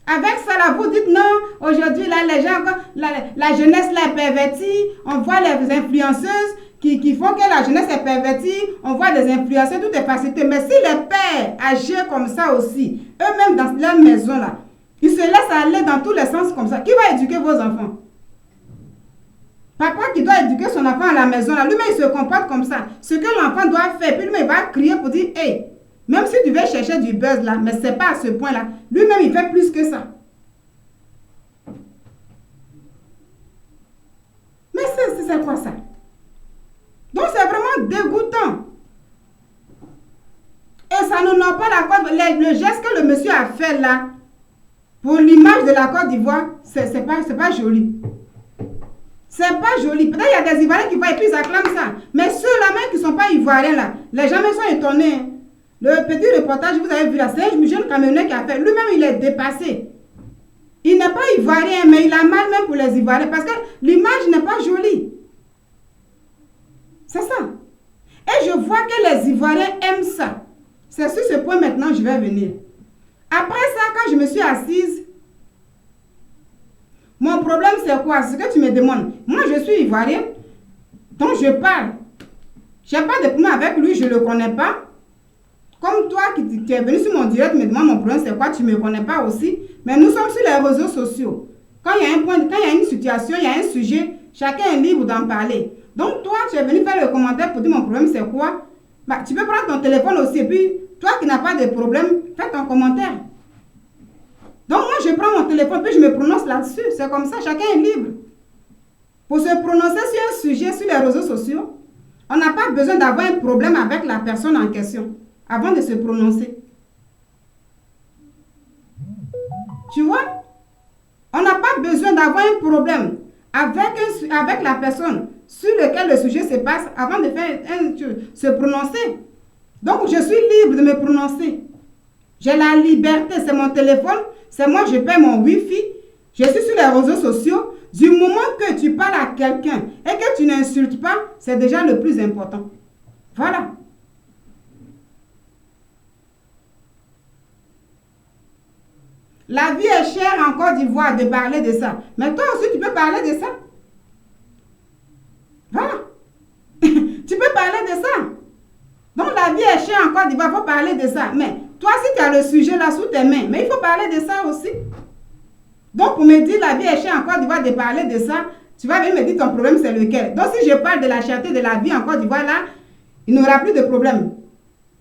Avec ça là, vous dites non, aujourd'hui là, les gens, la jeunesse là est pervertie, on voit les influenceuses qui font que la jeunesse est pervertie, on voit des influenceurs, tout est facilité. Mais si les pères agissent comme ça aussi, eux-mêmes dans leur maison là, ils se laissent aller dans tous les sens comme ça. Qui va éduquer vos enfants? Papa qui doit éduquer son enfant à la maison là, lui-même il se comporte comme ça. Ce que l'enfant doit faire, puis lui-même il va crier pour dire, hey, même si tu veux chercher du buzz là, mais c'est pas à ce point là, lui-même il fait plus que ça. Mais c'est quoi ça? Donc c'est vraiment dégoûtant. Et ça ne n'a pas la Côte d'Ivoire. Le geste que le monsieur a fait là, pour l'image de la Côte d'Ivoire, c'est pas joli. C'est pas joli. Peut-être il y a des Ivoiriens qui voient et puis ils acclament ça. Mais ceux-là même qui ne sont pas Ivoiriens là, les gens même sont étonnés. Le petit reportage, vous avez vu là, c'est un jeune camionneur qui a fait. Lui-même, il est dépassé. Il n'est pas Ivoirien, mais il a mal même pour les Ivoiriens parce que l'image n'est pas jolie. C'est ça. Et je vois que les Ivoiriens aiment ça. C'est sur ce point maintenant je vais venir. Après ça, quand je me suis assise, mon problème c'est quoi? C'est ce que tu me demandes. Moi je suis Ivoirien, donc je parle. Je n'ai pas de problème avec lui, je ne le connais pas. Comme toi qui es venu sur mon direct, me demande mon problème c'est quoi, tu ne me connais pas aussi. Mais nous sommes sur les réseaux sociaux. Quand il y a un point, quand il y a une situation, il y a un sujet, chacun est libre d'en parler. Donc toi, tu es venu faire le commentaire pour dire mon problème c'est quoi. Bah, tu peux prendre ton téléphone aussi et puis toi qui n'as pas de problème, fais ton commentaire. Donc moi je prends mon téléphone puis je me prononce là-dessus. C'est comme ça, chacun est libre. Pour se prononcer sur un sujet sur les réseaux sociaux, on n'a pas besoin d'avoir un problème avec la personne en question avant de se prononcer. Tu vois? On n'a pas besoin d'avoir un problème avec la personne sur lequel le sujet se passe avant de se prononcer. Donc, je suis libre de me prononcer. J'ai la liberté, c'est mon téléphone, c'est moi, je paie mon Wi-Fi, je suis sur les réseaux sociaux. Du moment que tu parles à quelqu'un et que tu n'insultes pas, c'est déjà le plus important. Voilà. La vie est chère en Côte d'Ivoire de parler de ça. Mais toi aussi, tu peux parler de ça. Voilà. Tu peux parler de ça. Donc, la vie est chère en Côte d'Ivoire, il faut parler de ça. Mais toi, si tu as le sujet là sous tes mains, mais il faut parler de ça aussi. Donc, pour me dire la vie est chère en Côte d'Ivoire de parler de ça, tu vas venir me dire ton problème c'est lequel. Donc, si je parle de la cherté de la vie en Côte d'Ivoire là, il n'y aura plus de problème.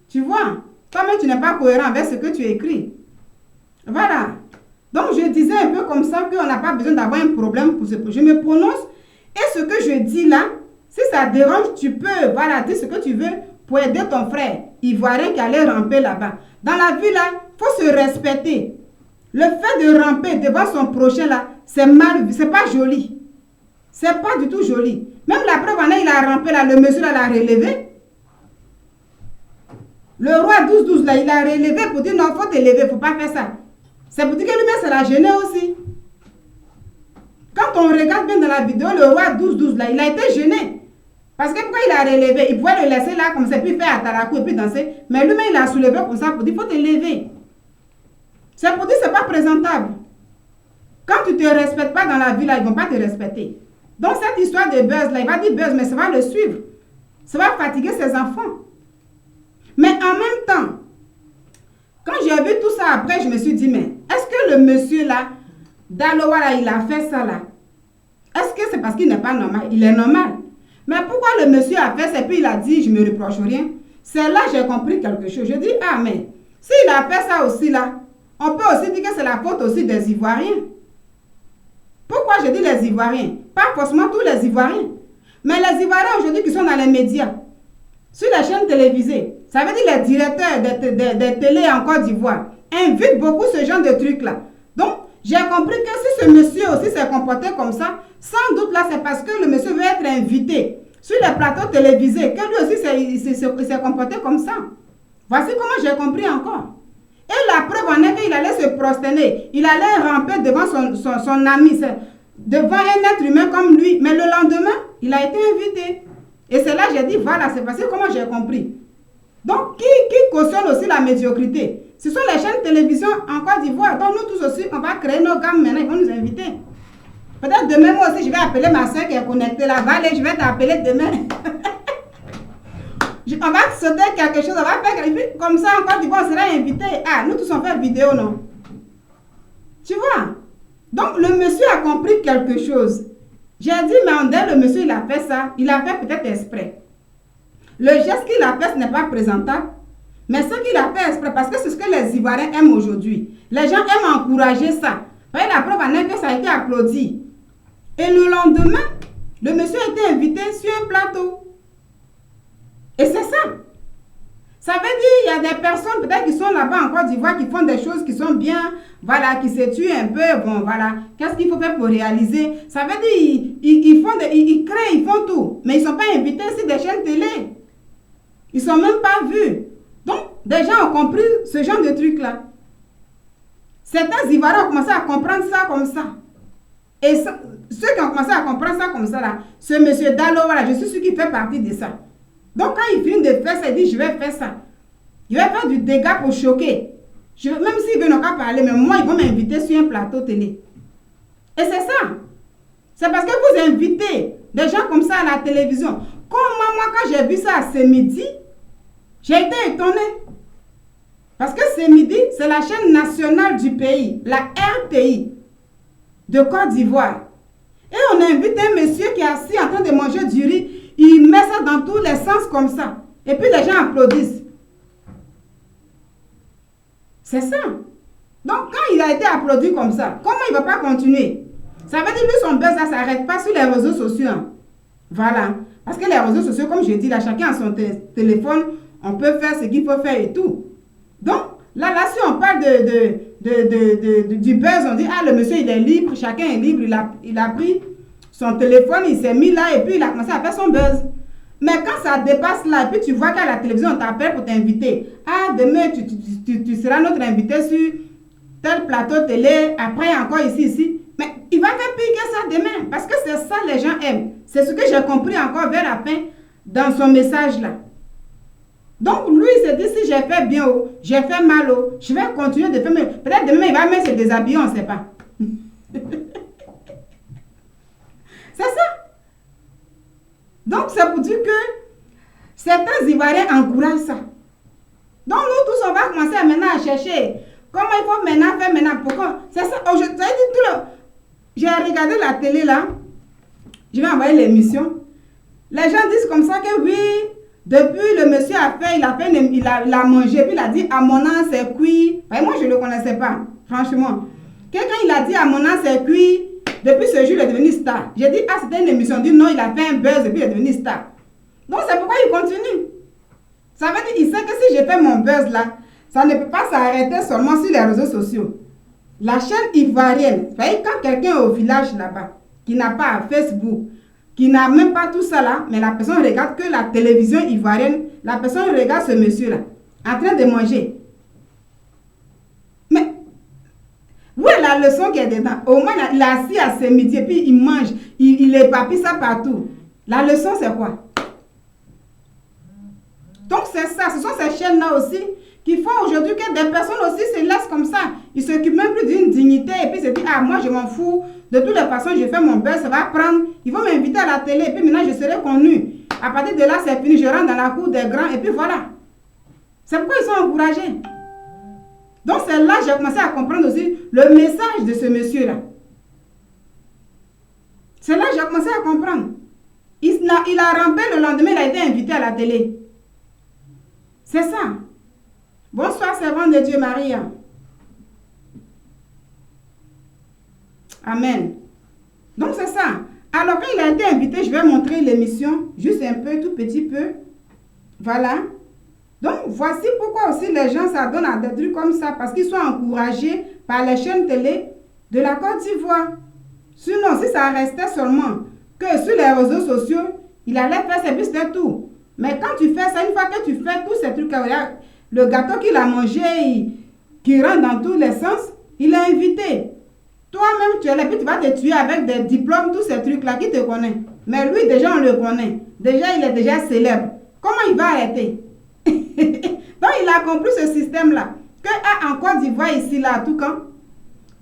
Tu vois, toi-même, tu n'es pas cohérent avec ce que tu écris. Voilà. Donc, je disais un peu comme ça qu'on n'a pas besoin d'avoir un problème pour ce que je me prononce. Et ce que je dis là, si ça dérange, tu peux, voilà, dire ce que tu veux pour aider ton frère ivoirien qui allait ramper là-bas. Dans la vie là, il faut se respecter. Le fait de ramper devant son prochain là, c'est mal, c'est pas joli. C'est pas du tout joli. Même la preuve en est, il a rampé là, le monsieur là l'a relevé. Le roi 12-12 là, il a relevé pour dire non, il faut t'élever, il ne faut pas faire ça. C'est pour dire que lui-même, c'est la gêné aussi. Quand on regarde bien dans la vidéo, le roi 12-12 là, il a été gêné. Parce que pourquoi il a relevé? Il pouvait le laisser là comme ça, puis faire atarakou et puis danser. Mais lui-même, il a soulevé pour ça, pour dire, il faut t'élever. C'est pour dire que ce n'est pas présentable. Quand tu ne te respectes pas dans la vie, là, ils ne vont pas te respecter. Donc, cette histoire de buzz, là, il va dire buzz, mais ça va le suivre. Ça va fatiguer ses enfants. Mais en même temps, quand j'ai vu tout ça après, je me suis dit, mais est-ce que le monsieur là, d'Aloa, là, il a fait ça là? Est-ce que c'est parce qu'il n'est pas normal? Il est normal. Mais pourquoi le monsieur a fait ça et puis il a dit, je ne me reproche rien? C'est là que j'ai compris quelque chose. Je dis, ah mais, s'il a fait ça aussi là, on peut aussi dire que c'est la faute aussi des Ivoiriens. Pourquoi je dis les Ivoiriens? Pas forcément tous les Ivoiriens. Mais les Ivoiriens aujourd'hui qui sont dans les médias, sur les chaînes télévisées, ça veut dire les directeurs des télés en Côte d'Ivoire, invitent beaucoup ce genre de trucs-là. Donc, j'ai compris que si ce monsieur aussi s'est comporté comme ça, sans doute là, c'est parce que le monsieur veut être invité sur les plateaux télévisés, que lui aussi s'est comporté comme ça. Voici comment j'ai compris encore. Et la preuve en est qu'il allait se prosterner, il allait ramper devant son ami, devant un être humain comme lui. Mais le lendemain, il a été invité. Et c'est là que j'ai dit, voilà, c'est facile comment j'ai compris. Donc, qui cautionne aussi la médiocrité? Ce sont les chaînes de télévision en Côte d'Ivoire. Donc, nous tous aussi, on va créer nos gammes maintenant, ils vont nous inviter. Peut-être demain, moi aussi, je vais appeler ma soeur qui est connectée là. Va aller, je vais t'appeler demain. On va sauter quelque chose, on va faire quelque chose. Comme ça, en Côte d'Ivoire, on sera invité. Ah, nous tous, on fait vidéo, non? Tu vois? Donc, le monsieur a compris quelque chose. J'ai dit, mais en dehors, le monsieur, il a fait ça. Il a fait peut-être exprès. Le geste qu'il a fait, ce n'est pas présentable. Mais ce qu'il a fait exprès, parce que c'est ce que les Ivoiriens aiment aujourd'hui. Les gens aiment encourager ça. Voyez, la preuve en est que ça a été applaudi. Et le lendemain, le monsieur a été invité sur un plateau. Et c'est ça. Ça veut dire qu'il y a des personnes peut-être qui sont là-bas en Côte d'Ivoire qui font des choses qui sont bien, voilà, qui se tuent un peu, bon, voilà. Qu'est-ce qu'il faut faire pour réaliser? Ça veut dire ils créent, ils font tout. Mais ils ne sont pas invités sur des chaînes télé. Ils ne sont même pas vus. Donc, des gens ont compris ce genre de truc-là. Certains Ivoiriens ont commencé à comprendre ça comme ça. Et ça, ceux qui ont commencé à comprendre ça comme ça, là, ce monsieur Dalo, voilà, je suis sûr qu'il fait partie de ça. Donc, quand il finit de faire ça, il dit, je vais faire ça. Il va faire du dégât pour choquer. Même s'ils veulent pas parler, mais moi, ils vont m'inviter sur un plateau télé. Et c'est ça. C'est parce que vous invitez des gens comme ça à la télévision. Comme moi, quand j'ai vu ça ce midi, j'ai été étonnée. Parce que ce midi, c'est la chaîne nationale du pays, la RTI de Côte d'Ivoire. Et on invite un monsieur qui est assis en train de manger du riz. Il met ça dans tous les sens comme ça. Et puis les gens applaudissent. C'est ça. Donc quand il a été applaudi comme ça, comment il ne va pas continuer? Ça veut dire que son buzz ne s'arrête pas sur les réseaux sociaux. Voilà. Parce que les réseaux sociaux, comme je dis, là, chacun a son téléphone, on peut faire ce qu'il faut faire et tout. Donc, là, si on parle du buzz, on dit, ah, le monsieur, il est libre, chacun est libre, il a pris son téléphone, il s'est mis là, et puis il a commencé à faire son buzz. Mais quand ça dépasse là, et puis tu vois qu'à la télévision, on t'appelle pour t'inviter. Ah, demain, tu seras notre invité sur tel plateau télé, après encore ici. Mais il va faire pire que ça demain, parce que c'est ça les gens aiment. C'est ce que j'ai compris encore vers la fin dans son message là. Donc lui, il s'est dit, si j'ai fait bien, j'ai fait mal, je vais continuer de faire, mais peut-être demain, il va même se déshabiller, on ne sait pas. C'est ça. Donc, c'est pour dire que certains Ivoiriens encouragent ça. Donc, nous tous, on va commencer maintenant à chercher comment il faut maintenant faire maintenant. Pourquoi? C'est ça. J'ai regardé la télé là. Je vais envoyer l'émission. Les gens disent comme ça que oui, depuis le monsieur il a mangé, puis il a dit à mon âme c'est cuit. Moi, je ne le connaissais pas, franchement. Quelqu'un, il a dit à mon âme c'est cuit. Depuis ce jour, il est devenu star. J'ai dit, ah, c'était une émission. Il dit, non, il a fait un buzz et puis il est devenu star. Donc, c'est pourquoi il continue. Ça veut dire, il sait que si j'ai fait mon buzz là, ça ne peut pas s'arrêter seulement sur les réseaux sociaux. La chaîne ivoirienne, vous voyez, quand quelqu'un est au village là-bas, qui n'a pas Facebook, qui n'a même pas tout ça là, mais la personne regarde que la télévision ivoirienne, la personne regarde ce monsieur-là, en train de manger. Mais, où est la leçon qui est dedans? Au moins, il est assis à ce midi et puis il mange, il épapille ça partout. La leçon, c'est quoi? Donc, c'est ça. Ce sont ces chaînes-là aussi qui font aujourd'hui que des personnes aussi se laissent comme ça. Ils ne s'occupent même plus d'une dignité et puis se disent, ah, moi, je m'en fous. De toutes les façons, je fais mon buzz, ça va prendre. Ils vont m'inviter à la télé et puis maintenant, je serai connu. À partir de là, c'est fini. Je rentre dans la cour des grands et puis voilà. C'est pourquoi ils sont encouragés. Donc, c'est là que j'ai commencé à comprendre aussi le message de ce monsieur-là. C'est là que j'ai commencé à comprendre. Il a rampé le lendemain, il a été invité à la télé. C'est ça. Bonsoir, servante de Dieu, Maria. Amen. Donc c'est ça. Alors quand il a été invité, je vais montrer l'émission, juste un peu, tout petit peu. Voilà. Donc voici pourquoi aussi les gens s'adonnent à des trucs comme ça, parce qu'ils sont encouragés par les chaînes télé de la Côte d'Ivoire. Sinon, si ça restait seulement que sur les réseaux sociaux, il allait faire ses bus de tout. Mais quand tu fais ça, une fois que tu fais tous ces trucs, le gâteau qu'il a mangé, qui rentre dans tous les sens, il est invité. Toi-même, tu es là, puis tu vas te tuer avec des diplômes, tous ces trucs-là, qui te connaît. Mais lui, déjà, on le connaît. Déjà, il est déjà célèbre. Comment il va arrêter? Donc, il a compris ce système-là. Que en Côte d'Ivoire, ici, là, à tout camp,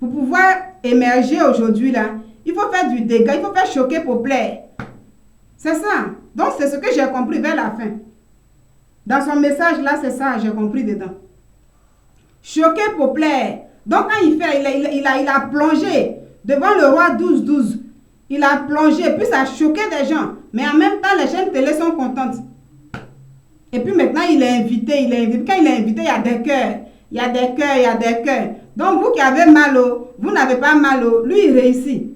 pour pouvoir émerger aujourd'hui, là, il faut faire du dégât, il faut faire choquer pour plaire. C'est ça. Donc, c'est ce que j'ai compris vers la fin. Dans son message, là, c'est ça, j'ai compris dedans. Choquer pour plaire. Donc, quand il fait, il a plongé devant le roi 12-12. Il a plongé, puis ça a choqué des gens. Mais en même temps, les chaînes télé sont contentes. Et puis maintenant, il est invité. Quand il est invité, il y a des cœurs. Il y a des cœurs, il y a des cœurs. Donc, vous qui avez mal vous n'avez pas mal lui, il réussit.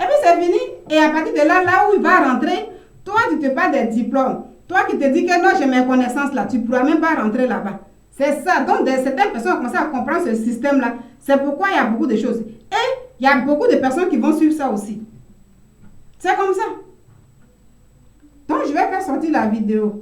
Et puis, c'est fini. Et à partir de là, là où il va rentrer, toi, tu te parles des diplômes. Toi qui te dis que non, j'ai mes connaissances là, tu ne pourras même pas rentrer là-bas. C'est ça. Donc, certaines personnes ont commencé à comprendre ce système-là. C'est pourquoi il y a beaucoup de choses. Et il y a beaucoup de personnes qui vont suivre ça aussi. C'est comme ça. Donc, je vais faire sortir la vidéo.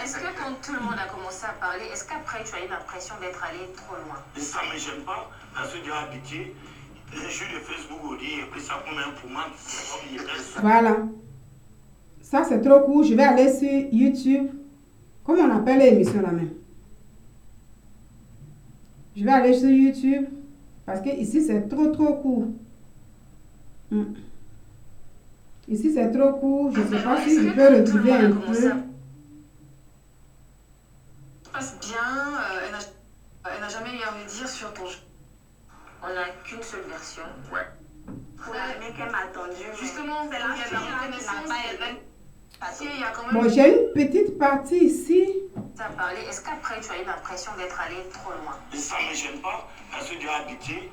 Est-ce que quand tout le monde a commencé à parler, est-ce qu'après tu as eu l'impression d'être allé trop loin? Ça ne me gêne pas, parce que j'ai habitué. Je suis de Facebook au dit, et puis ça comme un poumon. Voilà. Ça, c'est trop court. Je vais aller sur YouTube. Comment on appelle l'émission là même? Je vais aller sur YouTube. Parce que ici, c'est trop court. Ici, c'est trop court. Je ne sais pas si je peux retrouver un peu. Ça passe bien. Elle n'a jamais eu à me dire sur ton jeu. On n'a qu'une seule version. Ouais. Mais qu'elle m'a attendu. Justement, c'est la fille qui n'a pas elle-même. Il y a quand même... Bon, j'ai une petite partie ici. Ça a parlé. Est-ce qu'après tu as eu l'impression d'être allé trop loin? Ça ne me gêne pas, parce que j'ai habitué.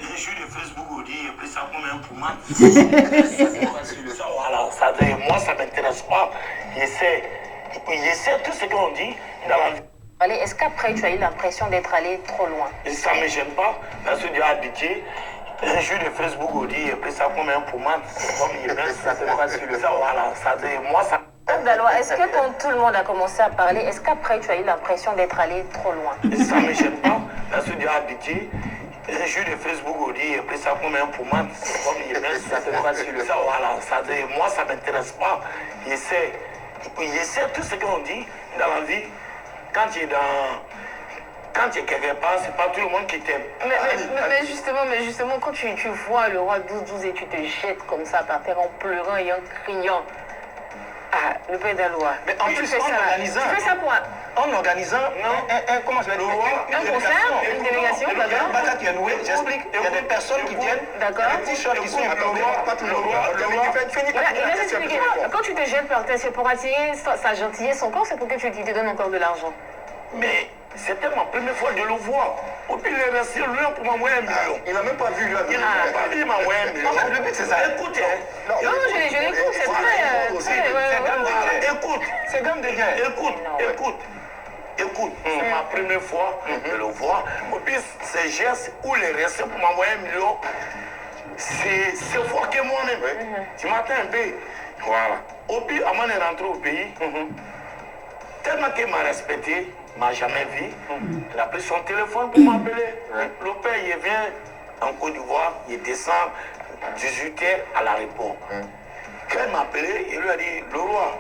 Je suis de Facebook au dit, et puis ça comme un poumon. Ça, voilà, ça, moi, ça ne m'intéresse pas. Je sais tout ce qu'on dit dans la vie. Allez, est-ce qu'après tu as eu l'impression d'être allé trop loin? Ça ne me gêne pas, parce que j'ai habitué. Je suis de Facebook au dit, et puis ça comme un poumon. Ça te rassure. Ça, voilà, ça, moi, ça... Daloa, est-ce que quand tout le monde a commencé à parler, est-ce qu'après tu as eu l'impression d'être allé trop loin? Ça ne me gêne pas, parce que j'ai habitué. Je suis de Facebook au dit, et puis ça comme un poumon. Ça te rassure. Ça, voilà, ça, moi, ça ne m'intéresse pas. Je sais tout ce qu'on dit dans la vie. Quand tu es quelque part, c'est pas tout le monde qui t'aime. Mais justement, quand tu vois le roi 12-12 et tu te jettes comme ça par terre en pleurant et en criant, ah, le père d'Aloa. Mais en plus, tu fais ça pour en organisant comment je vais dire, un concert, une délégation, d'accord. Qui est loué, j'explique. Il y a des personnes qui viennent, des t-shirts qui sont accordés, pas tout le monde. Quand tu te jettes par terre, c'est pour attirer sa gentillesse encore, c'est pour que tu te donnes encore de l'argent. Mais c'était ma première fois de le voir. Au pire, il est resté loin pour m'envoyer 1 million. Il n'a même pas vu, lui. Il n'a pas vu m'envoyer 1 million. En fait, le but, c'est ça. Écoute, non, je l'écoute, c'est très... Écoute, c'est gamme de gain. Écoute, c'est ma première fois de le voir. Au pire, ces gestes où il est resté pour m'envoyer 1 million, c'est fort que moi-même. Tu m'attends un peu. Voilà. Au pire, avant de rentrer au pays, tellement qu'il m'a respecté, il ne m'a jamais vu. Il a pris son téléphone pour m'appeler. Le père, il vient en Côte d'Ivoire, il descend 18h à l'aéroport. Quand il m'a appelé, il lui a dit, le roi,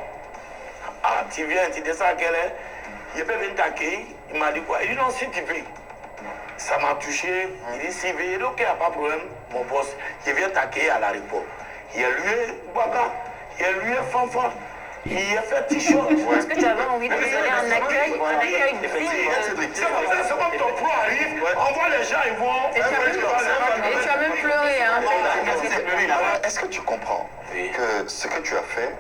tu viens, tu descends à quelle heure? Il peut venir t'accueillir. Il m'a dit quoi? Il dit non, si tu veux. Ça m'a touché. Il dit si tu veux. Il dit ok, il n'y a pas de problème, mon boss. Il vient t'accueillir à l'aéroport. Il a loué Baka, il a loué Fanfa. Il a fait t-shirt. Est-ce que tu avais envie de donner un accueil digne? C'est comme ton pro arrive, on gens, ils vont... Et tu as même pleuré, hein. Est-ce que tu comprends que ce que tu as fait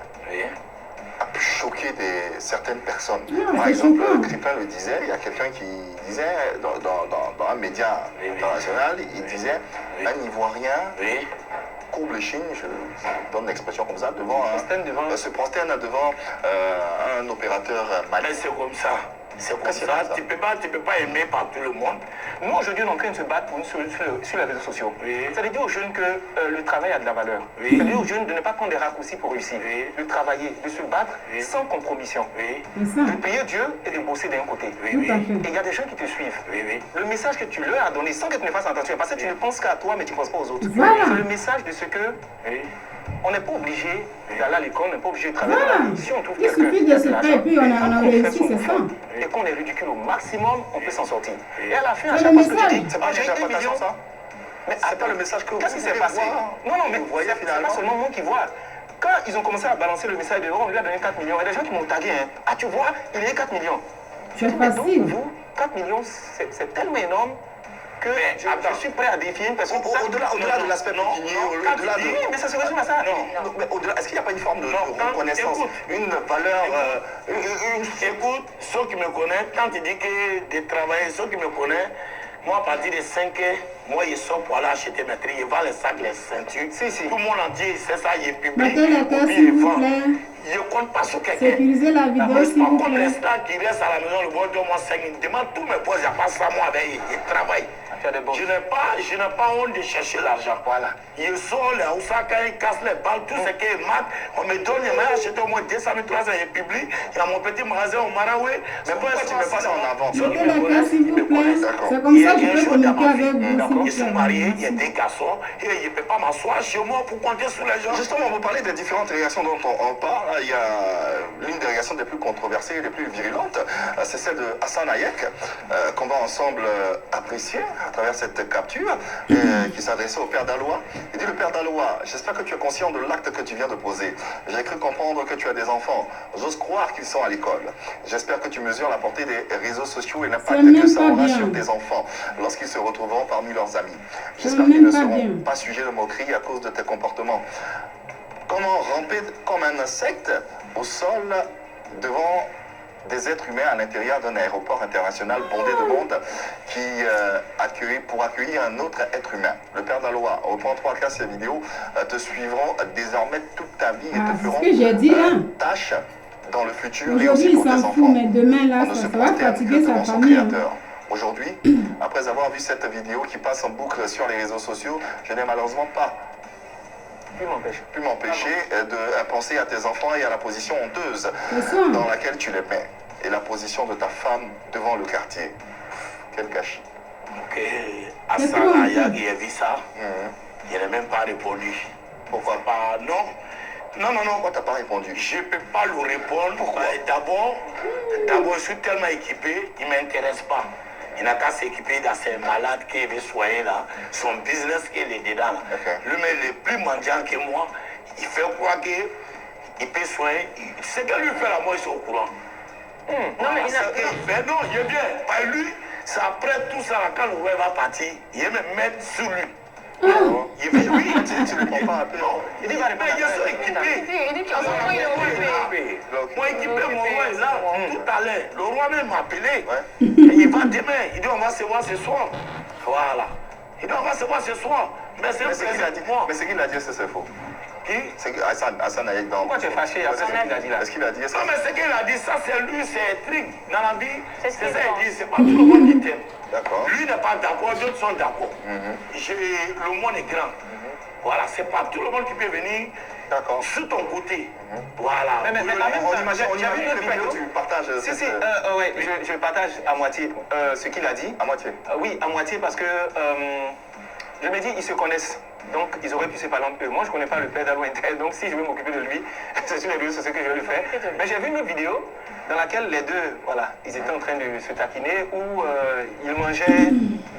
a pu choquer certaines personnes? Par exemple, Crépin le disait, il y a quelqu'un qui disait dans un média international, il disait un Ivoirien courbe l'échine, je donne l'expression comme ça, se prosterne devant un opérateur malien. Mais c'est comme ça. C'est comme ça. Tu peux pas aimer par tout le monde. Nous, aujourd'hui, on est en train de se battre sur les réseaux sociaux. Ça veut dire aux jeunes que le travail a de la valeur. Ça veut dire aux jeunes de ne pas prendre des raccourcis pour réussir. De travailler, de se battre sans compromission. De prier Dieu et de bosser d'un côté. Et il y a des gens qui te suivent. Le message que tu leur as donné sans que tu ne fasses attention, parce que tu ne penses qu'à toi, mais tu ne penses pas aux autres. C'est le message de ce que... On n'est pas obligé d'aller à l'école, on n'est pas obligé de travailler dans la vie. Si on trouve quelqu'un qui a de l'argent, et puis on a réussi, c'est ça. Et qu'on est ridicule au maximum, on peut s'en sortir. Et à la fin, à C'est chaque le fois, ce que tu dis, C'est pas j'ai 1 million. ça? Mais C'est pas le message que vous qu'est-ce qui s'est voulez passé? voir. Non, mais Vous voyez c'est finalement. pas seulement moi qui vois. Quand ils ont commencé à balancer le message de on lui a donné 4 millions, il y a des gens qui m'ont tagué. Ah, tu vois, il a eu 4 millions. C'est Mais donc, facile. vous, 4 millions, c'est tellement énorme que je suis prêt à défier une personne. Au-delà de l'aspect pécunier, au-delà de... Oui, mais ça se résume à ça. Non, mais au-delà, est-ce qu'il n'y a pas une forme de reconnaissance, une valeur... Écoute, ceux qui me connaissent, quand tu dis que de travailler, ceux qui me connaissent, moi, à partir de 5 heures, moi, je sors pour aller acheter mes trucs, je vends les sacs, les ceintures. Tout le monde entier, c'est ça, il est public. Mettez les cœurs, s'il vous plaît. Je ne compte pas sur quelqu'un. Sécurisez la vidéo, s'il vous Par contre, plaît. les stars qui restent à la maison, le bon Dieu, moi, 5 000, demande tous mes poches, je passe ça, moi, avec ils travaillent. Je n'ai pas honte de chercher l'argent. Voilà. Je sors les Aoussa, quand ils cassent les balles, tout ce qui est mat, on me donne, il m'a acheté au moins 200 000, 300 000, il publie. Il y a mon petit magasin au Maraoué. Mais pourquoi tu ne mets pas ça en avant? Mettez les cœurs, s'il vous plaît. C'est comme ça que je peux communiquer avec vous. Ils sont mariés, il y a des garçons, et je ne peux pas m'asseoir chez moi pour compter sur les gens. Justement, on va parler des différentes réactions dont on parle. Il y a l'une des réactions les plus controversées et les plus virulentes, c'est celle de Hassan Hayek, qu'on va ensemble apprécier à travers cette capture, qui s'adressait au père Dalois. Il dit: le père Dalois, j'espère que tu es conscient de l'acte que tu viens de poser. J'ai cru comprendre que tu as des enfants. J'ose croire qu'ils sont à l'école. J'espère que tu mesures la portée des réseaux sociaux et l'impact que ça aura sur tes enfants lorsqu'ils se retrouveront parmi leurs amis. J'espère qu'ils ne seront pas sujets de moquerie à cause de tes comportements. Comment ramper comme un insecte au sol devant des êtres humains à l'intérieur d'un aéroport international bondé de monde pour accueillir un autre être humain. Le père Dalois, reprends 3 ces vidéos, te suivront désormais toute ta vie et te feront tâche dans le futur et aussi pour tes enfants. Mais demain, là, ça va fatiguer sa famille. Aujourd'hui, après avoir vu cette vidéo qui passe en boucle sur les réseaux sociaux, je n'ai malheureusement pas pu m'empêcher de penser à tes enfants et à la position honteuse dans laquelle tu les mets. Et la position de ta femme devant le quartier. Quel gâchis. Ok, Hassan Hayek, il a vu ça. Il n'a même pas répondu. Pourquoi pas? Non, pourquoi tu n'as pas répondu? Je ne peux pas lui répondre. Pourquoi? D'abord, je suis tellement équipé, il ne m'intéresse pas. Il n'a qu'à s'équiper dans ses malades qu'il veut soigner là, son business qu'il est dedans. Lui, mais il est plus mendiant que moi. Il fait croire qu'il peut soigner. Ce que lui fait là, moi, je suis au courant. Non, mais il a... Mais non, il est bien. Par lui, c'est après tout ça, quand le roi va partir, il va me mettre sur lui. Il veut, oui, tu ne prends pas un peu. Il dit, mais je suis équipé. Il dit qu'en ce moment, il est occupé. Moi, équipé, mon roi est là. Tout à l'heure, le roi même m'a appelé. Il va demain. Il dit, on va se voir ce soir. Voilà. Il dit, on va se voir ce soir. Mais c'est ce qu'il a dit. Mais ce qu'il a dit, c'est faux. Qui? C'est Hassan Hayek dans... Pourquoi tu es fâché après ce qu'il a dit là? Est-ce qu'il a dit ça? Non, mais ce qu'il a dit, ça c'est lui, c'est un truc. Dans la vie, c'est ça qu'il dit, c'est pas tout le monde qui t'aime. D'accord. Lui n'est pas d'accord, d'autres sont d'accord. Le monde est grand. Voilà, c'est pas tout le monde qui peut venir sur ton côté. Voilà. Mais on imagine le fait que tu partages... Oui, je partage à moitié ce qu'il a dit. À moitié? Oui, à moitié parce que je me dis, ils se connaissent. Donc, ils auraient pu se parler entre eux. Moi, je ne connais pas le père d'Alois Intel, donc si je veux m'occuper de lui, c'est sur les réseaux sociaux que je vais le faire. Mais j'ai vu une autre vidéo dans laquelle les deux, voilà, ils étaient en train de se taquiner, où ils mangeaient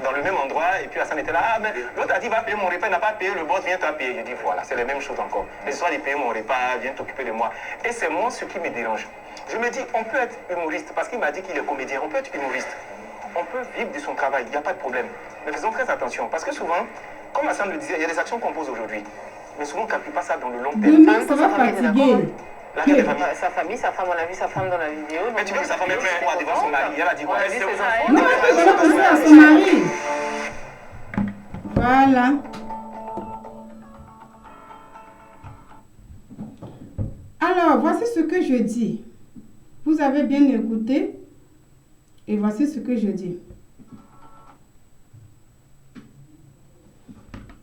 dans le même endroit, et puis Hassan était là, ah, mais l'autre a dit, va payer mon repas, il n'a pas payé, le boss vient t'en payer. Je dis, voilà, c'est les mêmes choses encore. L'histoire de payer mon repas, viens t'occuper de moi. Et c'est moi ce qui me dérange. Je me dis, on peut être humoriste, parce qu'il m'a dit qu'il est comédien, on peut être humoriste. on peut vivre de son travail, il n'y a pas de problème. Mais faisons très attention, parce que souvent, comme Hassan le disait, il y a des actions qu'on pose aujourd'hui. Mais souvent, on ne calcule pas ça dans le long terme. Demain, ça va fatiguer. La garde des familles. Sa famille, sa femme, on a vu sa femme dans la vidéo. Mais tu veux que sa femme ait fait quoi devant son mari? Elle a dit quoi? On a vu ses enfants. Non, elle va penser à son mari. Voilà. Alors, voici ce que je dis. Vous avez bien écouté. Et voici ce que je dis.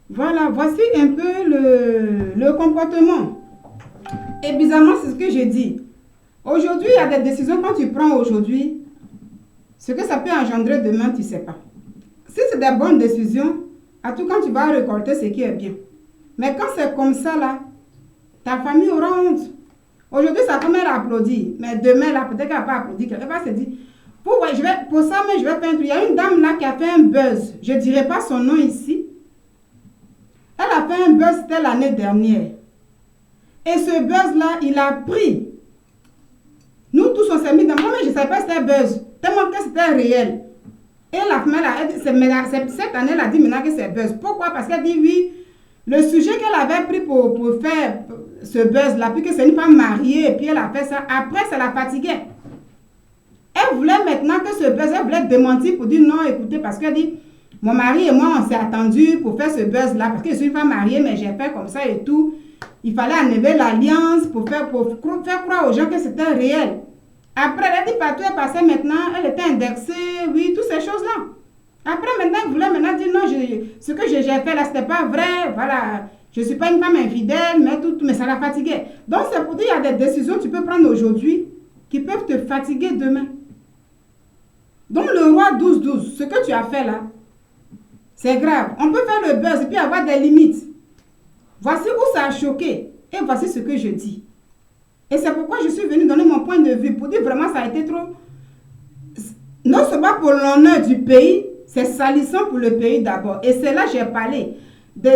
Voilà, voici un peu le comportement. Et bizarrement, c'est ce que je dis. Aujourd'hui, il y a des décisions quand tu prends aujourd'hui, ce que ça peut engendrer demain, tu ne sais pas. Si c'est des bonnes décisions, à tout quand tu vas récolter ce qui est bien. Mais quand c'est comme ça, là, ta famille aura honte. Aujourd'hui, sa femme, elle applaudit. Mais demain, là, peut-être qu'elle va pas applaudir. Elle va se dire, pour ça, mais je vais peindre. Il y a une dame là qui a fait un buzz. Je ne dirai pas son nom ici. Elle a fait un buzz, c'était l'année dernière. Et ce buzz-là, il a pris. Nous tous, on s'est mis dans... Moi, mais je ne savais pas que c'était buzz. Tellement que c'était réel. Et la femme, cette année, elle a dit maintenant que c'est buzz. Pourquoi? Parce qu'elle dit oui. Le sujet qu'elle avait pris pour faire ce buzz-là, puis que c'est une femme mariée, et puis elle a fait ça, après, ça la fatiguait. Elle voulait maintenant que ce buzz, elle voulait démentir pour dire non, écoutez, parce qu'elle dit, mon mari et moi, on s'est attendus pour faire ce buzz-là, parce que je suis une femme mariée, mais j'ai fait comme ça et tout. Il fallait enlever l'alliance pour faire croire aux gens que c'était réel. Après, elle a dit partout, elle passait maintenant, elle était indexée, oui, toutes ces choses-là. Après, maintenant, elle voulait maintenant dire non, ce que j'ai fait là, c'était pas vrai, voilà. Je ne suis pas une femme infidèle, mais ça la fatiguait. Donc, c'est pour dire qu'il y a des décisions que tu peux prendre aujourd'hui qui peuvent te fatiguer demain. Donc, le roi 12-12, ce que tu as fait là, c'est grave. On peut faire le buzz et puis avoir des limites. Voici où ça a choqué. Et voici ce que je dis. Et c'est pourquoi je suis venue donner mon point de vue. Pour dire vraiment, ça a été trop... Non seulement pour l'honneur du pays, c'est salissant pour le pays d'abord. Et c'est là que j'ai parlé de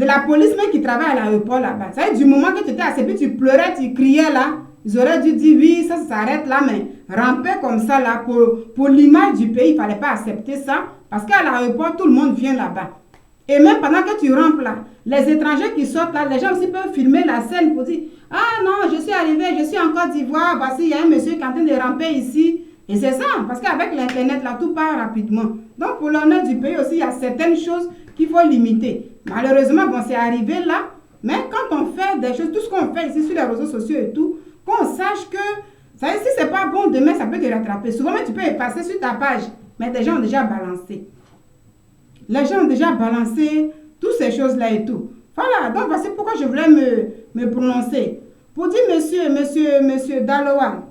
la police même qui travaille à l'aéroport là-bas. Ça veut dire, du moment que tu étais assis, puis tu pleurais, tu criais là, ils auraient dû dire oui, ça s'arrête là, mais ramper comme ça là, pour l'image du pays, il ne fallait pas accepter ça. Parce qu'à l'aéroport, tout le monde vient là-bas. Et même pendant que tu rampes là, les étrangers qui sortent là, les gens aussi peuvent filmer la scène pour dire « Ah non, je suis arrivé, je suis en Côte d'Ivoire, voici, il y a un monsieur qui est en train de ramper ici. » Et c'est ça, parce qu'avec l'Internet là, tout part rapidement. Donc pour l'honneur du pays aussi, il y a certaines choses qu'il faut limiter. Malheureusement, bon, c'est arrivé là, mais quand on fait des choses, tout ce qu'on fait ici sur les réseaux sociaux et tout, qu'on sache que, ça, si c'est pas bon, demain ça peut te rattraper. Souvent, tu peux effacer sur ta page, mais des gens ont déjà balancé. Les gens ont déjà balancé toutes ces choses-là et tout. Voilà, donc voici pourquoi je voulais me prononcer. Pour dire, monsieur Daloa,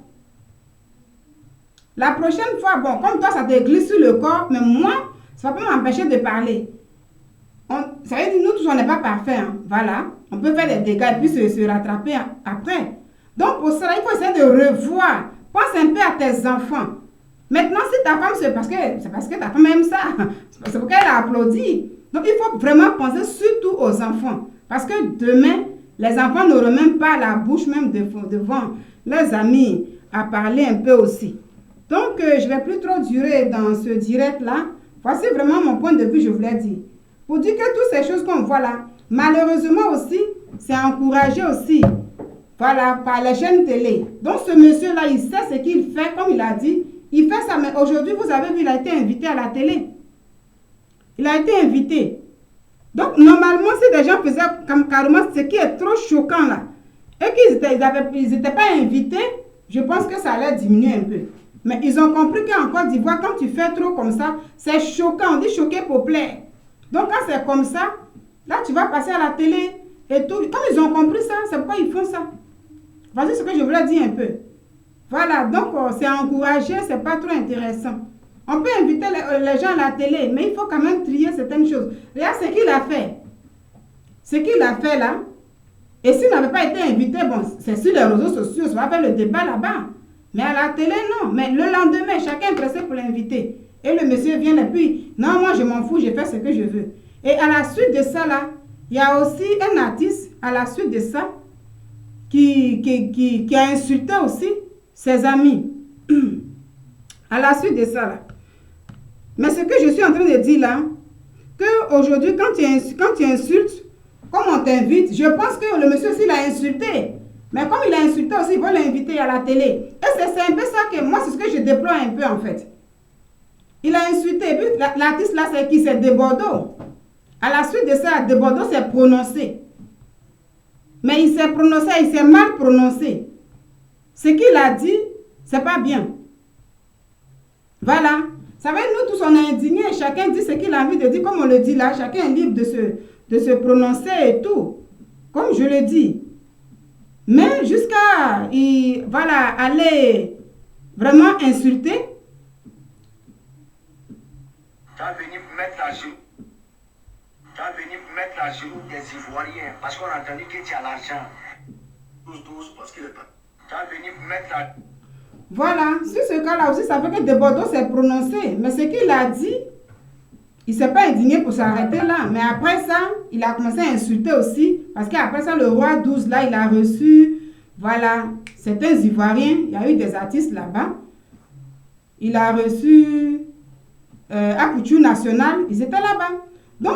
la prochaine fois, bon, comme toi, ça te glisse sur le corps, mais moi, ça ne va pas m'empêcher de parler. Ça veut dire, nous tous, on n'est pas parfaits. Hein. Voilà, on peut faire des dégâts et puis se rattraper après. Donc, pour cela, il faut essayer de revoir. Pense un peu à tes enfants. Maintenant, si ta femme, c'est parce que ta femme aime ça. C'est pour qu'elle a applaudi. Donc, il faut vraiment penser surtout aux enfants. Parce que demain, les enfants n'auront même pas la bouche même devant leurs amis à parler un peu aussi. Donc, je ne vais plus trop durer dans ce direct-là. Voici vraiment mon point de vue, je voulais dire. Pour dire que toutes ces choses qu'on voit là, malheureusement aussi, c'est encouragé aussi. Voilà, par les chaînes télé. Donc, ce monsieur-là, il sait ce qu'il fait, comme il a dit. Il fait ça, mais aujourd'hui, vous avez vu, il a été invité à la télé. Il a été invité. Donc, normalement, si des gens faisaient comme carrément ce qui est trop choquant là, et qu'ils n'étaient pas invités, je pense que ça allait diminuer un peu. Mais ils ont compris qu'en Côte d'Ivoire, quand tu fais trop comme ça, c'est choquant. On dit choquer pour plaire. Donc, quand c'est comme ça, là, tu vas passer à la télé et tout. Comme ils ont compris ça, c'est pourquoi ils font ça. Voici ce que je voulais dire un peu. Voilà, donc c'est encouragé, c'est pas trop intéressant. On peut inviter les gens à la télé, mais il faut quand même trier certaines choses. Regarde ce qu'il a fait. Ce qu'il a fait là, et s'il n'avait pas été invité, bon, c'est sur les réseaux sociaux, ça va faire le débat là-bas. Mais à la télé, non. Mais le lendemain, chacun est pressé pour l'inviter. Et le monsieur vient et puis, non, moi je m'en fous, je fais ce que je veux. Et à la suite de ça là, il y a aussi un artiste, à la suite de ça, qui a insulté aussi ses amis. À la suite de ça, là. Mais ce que je suis en train de dire là, qu'aujourd'hui, quand tu insultes, comme on t'invite, je pense que le monsieur aussi l'a insulté. Mais comme il a insulté aussi, il va l'inviter à la télé. Et c'est un peu ça que moi, c'est ce que je déploie un peu en fait. Il a insulté. Et puis l'artiste là, c'est qui? C'est De Bordeaux. À la suite de ça, De Bordeaux s'est prononcé. Mais il s'est prononcé, il s'est mal prononcé. Ce qu'il a dit, c'est pas bien. Voilà. Vous savez, nous tous, on est indignés. Chacun dit ce qu'il a envie de dire. Comme on le dit là, chacun est libre de se prononcer et tout. Comme je le dis. Mais jusqu'à voilà, aller vraiment insulter. Tu vas venir mettre à jour. Tu vas venir mettre à jour des Ivoiriens. Parce qu'on a entendu que tu as l'argent. 12-12 parce qu'il est pas. Tu vas venir mettre à. Voilà, sur ce cas-là aussi, ça fait que De Bordeaux s'est prononcé. Mais ce qu'il a dit, il ne s'est pas indigné pour s'arrêter là. Mais après ça, il a commencé à insulter aussi. Parce qu'après ça, le roi 12, là, il a reçu, voilà, certains Ivoiriens. Il y a eu des artistes là-bas. Il a reçu à Couture Nationale. Ils étaient là-bas. Donc,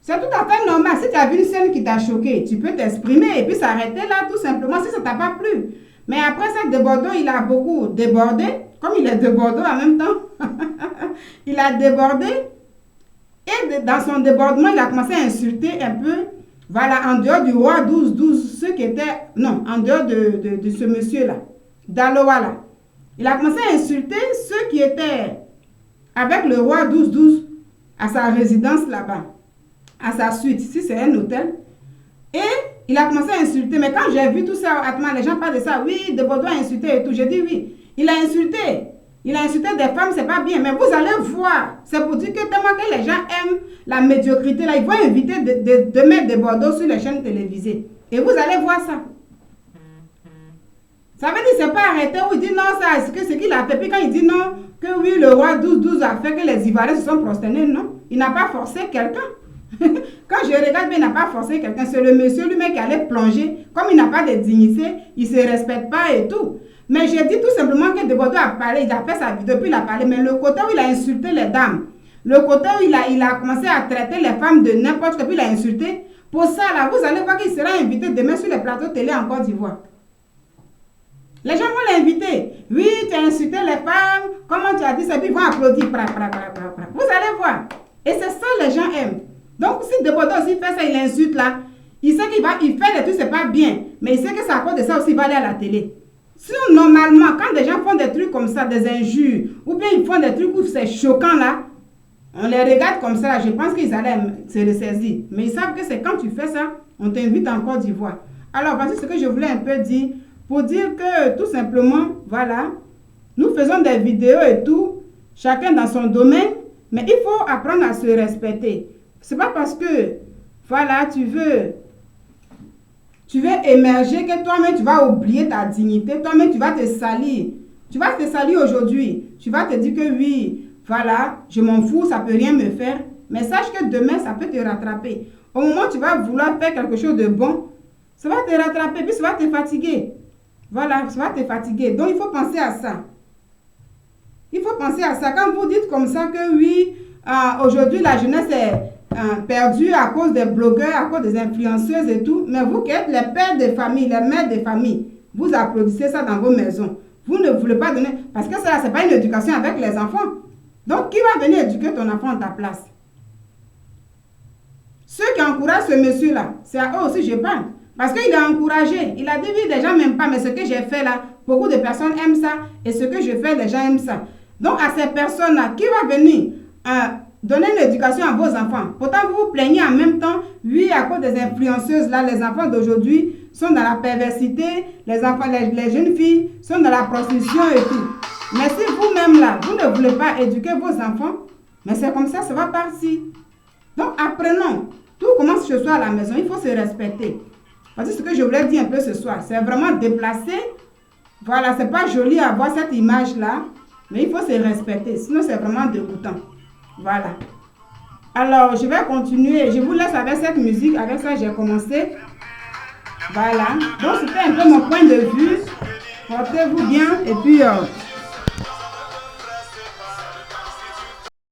c'est tout à fait normal. Si tu as vu une scène qui t'a choqué, tu peux t'exprimer et puis s'arrêter là, tout simplement, si ça ne t'a pas plu. Mais après ça, De Bordeaux, il a beaucoup débordé. Comme il est de Bordeaux en même temps. Il a débordé. Et dans son débordement, il a commencé à insulter un peu. Voilà, en dehors du roi 12-12, ceux qui étaient... Non, en dehors de ce monsieur-là. Daloa, là. Il a commencé à insulter ceux qui étaient avec le roi 12-12 à sa résidence là-bas. À sa suite. Si c'est un hôtel. Et... il a commencé à insulter, mais quand j'ai vu tout ça, les gens parlent de ça, oui, De Bordeaux a insulté et tout, j'ai dit oui, il a insulté des femmes, c'est pas bien, mais vous allez voir, c'est pour dire que tellement que les gens aiment la médiocrité, là, ils vont éviter de mettre De Bordeaux sur les chaînes télévisées, et vous allez voir ça. Ça veut dire, c'est pas arrêté où il dit non, ça, c'est ce qu'il a fait, puis quand il dit non, que oui, le roi 12-12 a fait que les Ivoiriens se sont prosternés, non, il n'a pas forcé quelqu'un. Quand je regarde bien, il n'a pas forcé quelqu'un. C'est le monsieur lui-même qui allait plonger. Comme il n'a pas de dignité, il ne se respecte pas et tout. Mais j'ai dit tout simplement que De Bordeaux a parlé, il a fait sa vidéo, puis il a parlé. Mais le côté où il a insulté les dames, le côté où il a commencé à traiter les femmes de n'importe quoi, puis il a insulté, pour ça, là, vous allez voir qu'il sera invité demain sur les plateaux télé en Côte d'Ivoire. Les gens vont l'inviter. Oui, tu as insulté les femmes, comment tu as dit ça, puis ils vont applaudir. Vous allez voir. Et c'est ça les gens aiment. Donc, si De Bordeaux aussi fait ça, il insulte là, il sait il fait des trucs, c'est pas bien. Mais il sait que c'est à cause de ça aussi, il va aller à la télé. Sinon, normalement, quand des gens font des trucs comme ça, des injures, ou bien ils font des trucs où c'est choquant là, on les regarde comme ça, je pense qu'ils allaient se ressaisir. Mais ils savent que c'est quand tu fais ça, on t'invite en Côte d'Ivoire. Alors, voici ce que je voulais un peu dire, pour dire que tout simplement, voilà, nous faisons des vidéos et tout, chacun dans son domaine, mais il faut apprendre à se respecter. C'est pas parce que, voilà, tu veux émerger que toi-même, tu vas oublier ta dignité. Toi-même, tu vas te salir. Tu vas te salir aujourd'hui. Tu vas te dire que oui, voilà, je m'en fous, ça peut rien me faire. Mais sache que demain, ça peut te rattraper. Au moment où tu vas vouloir faire quelque chose de bon, ça va te rattraper, puis ça va te fatiguer. Voilà, ça va te fatiguer. Donc, il faut penser à ça. Il faut penser à ça. Quand vous dites comme ça que oui, aujourd'hui, la jeunesse est... perdu à cause des blogueurs, à cause des influenceuses et tout. Mais vous qui êtes les pères de famille, les mères de famille, vous applaudissez ça dans vos maisons. Vous ne voulez pas donner... Parce que ça, ce n'est pas une éducation avec les enfants. Donc, qui va venir éduquer ton enfant à ta place? Ceux qui encouragent ce monsieur-là, c'est à eux aussi je parle. Parce qu'il a encouragé. Il a dit, oui, les gens n'aiment pas, mais ce que j'ai fait là, beaucoup de personnes aiment ça. Et ce que je fais, les gens aiment ça. Donc, à ces personnes-là, qui va venir... donner une éducation à vos enfants. Pourtant, vous vous plaignez en même temps, oui, à cause des influenceuses, là, les enfants d'aujourd'hui sont dans la perversité, les enfants, les jeunes filles sont dans la prostitution et tout. Mais si vous-même, là, vous ne voulez pas éduquer vos enfants, mais c'est comme ça, ça va partir. Donc, apprenons. Tout commence ce soir à la maison, il faut se respecter. Parce que ce que je voulais dire un peu ce soir, c'est vraiment déplacé. Voilà, c'est pas joli à voir cette image-là, mais il faut se respecter, sinon c'est vraiment dégoûtant. Voilà. Alors, je vais continuer. Je vous laisse avec cette musique. Avec ça, j'ai commencé. Voilà. Donc, c'était un peu mon point de vue. Portez-vous bien. Et puis,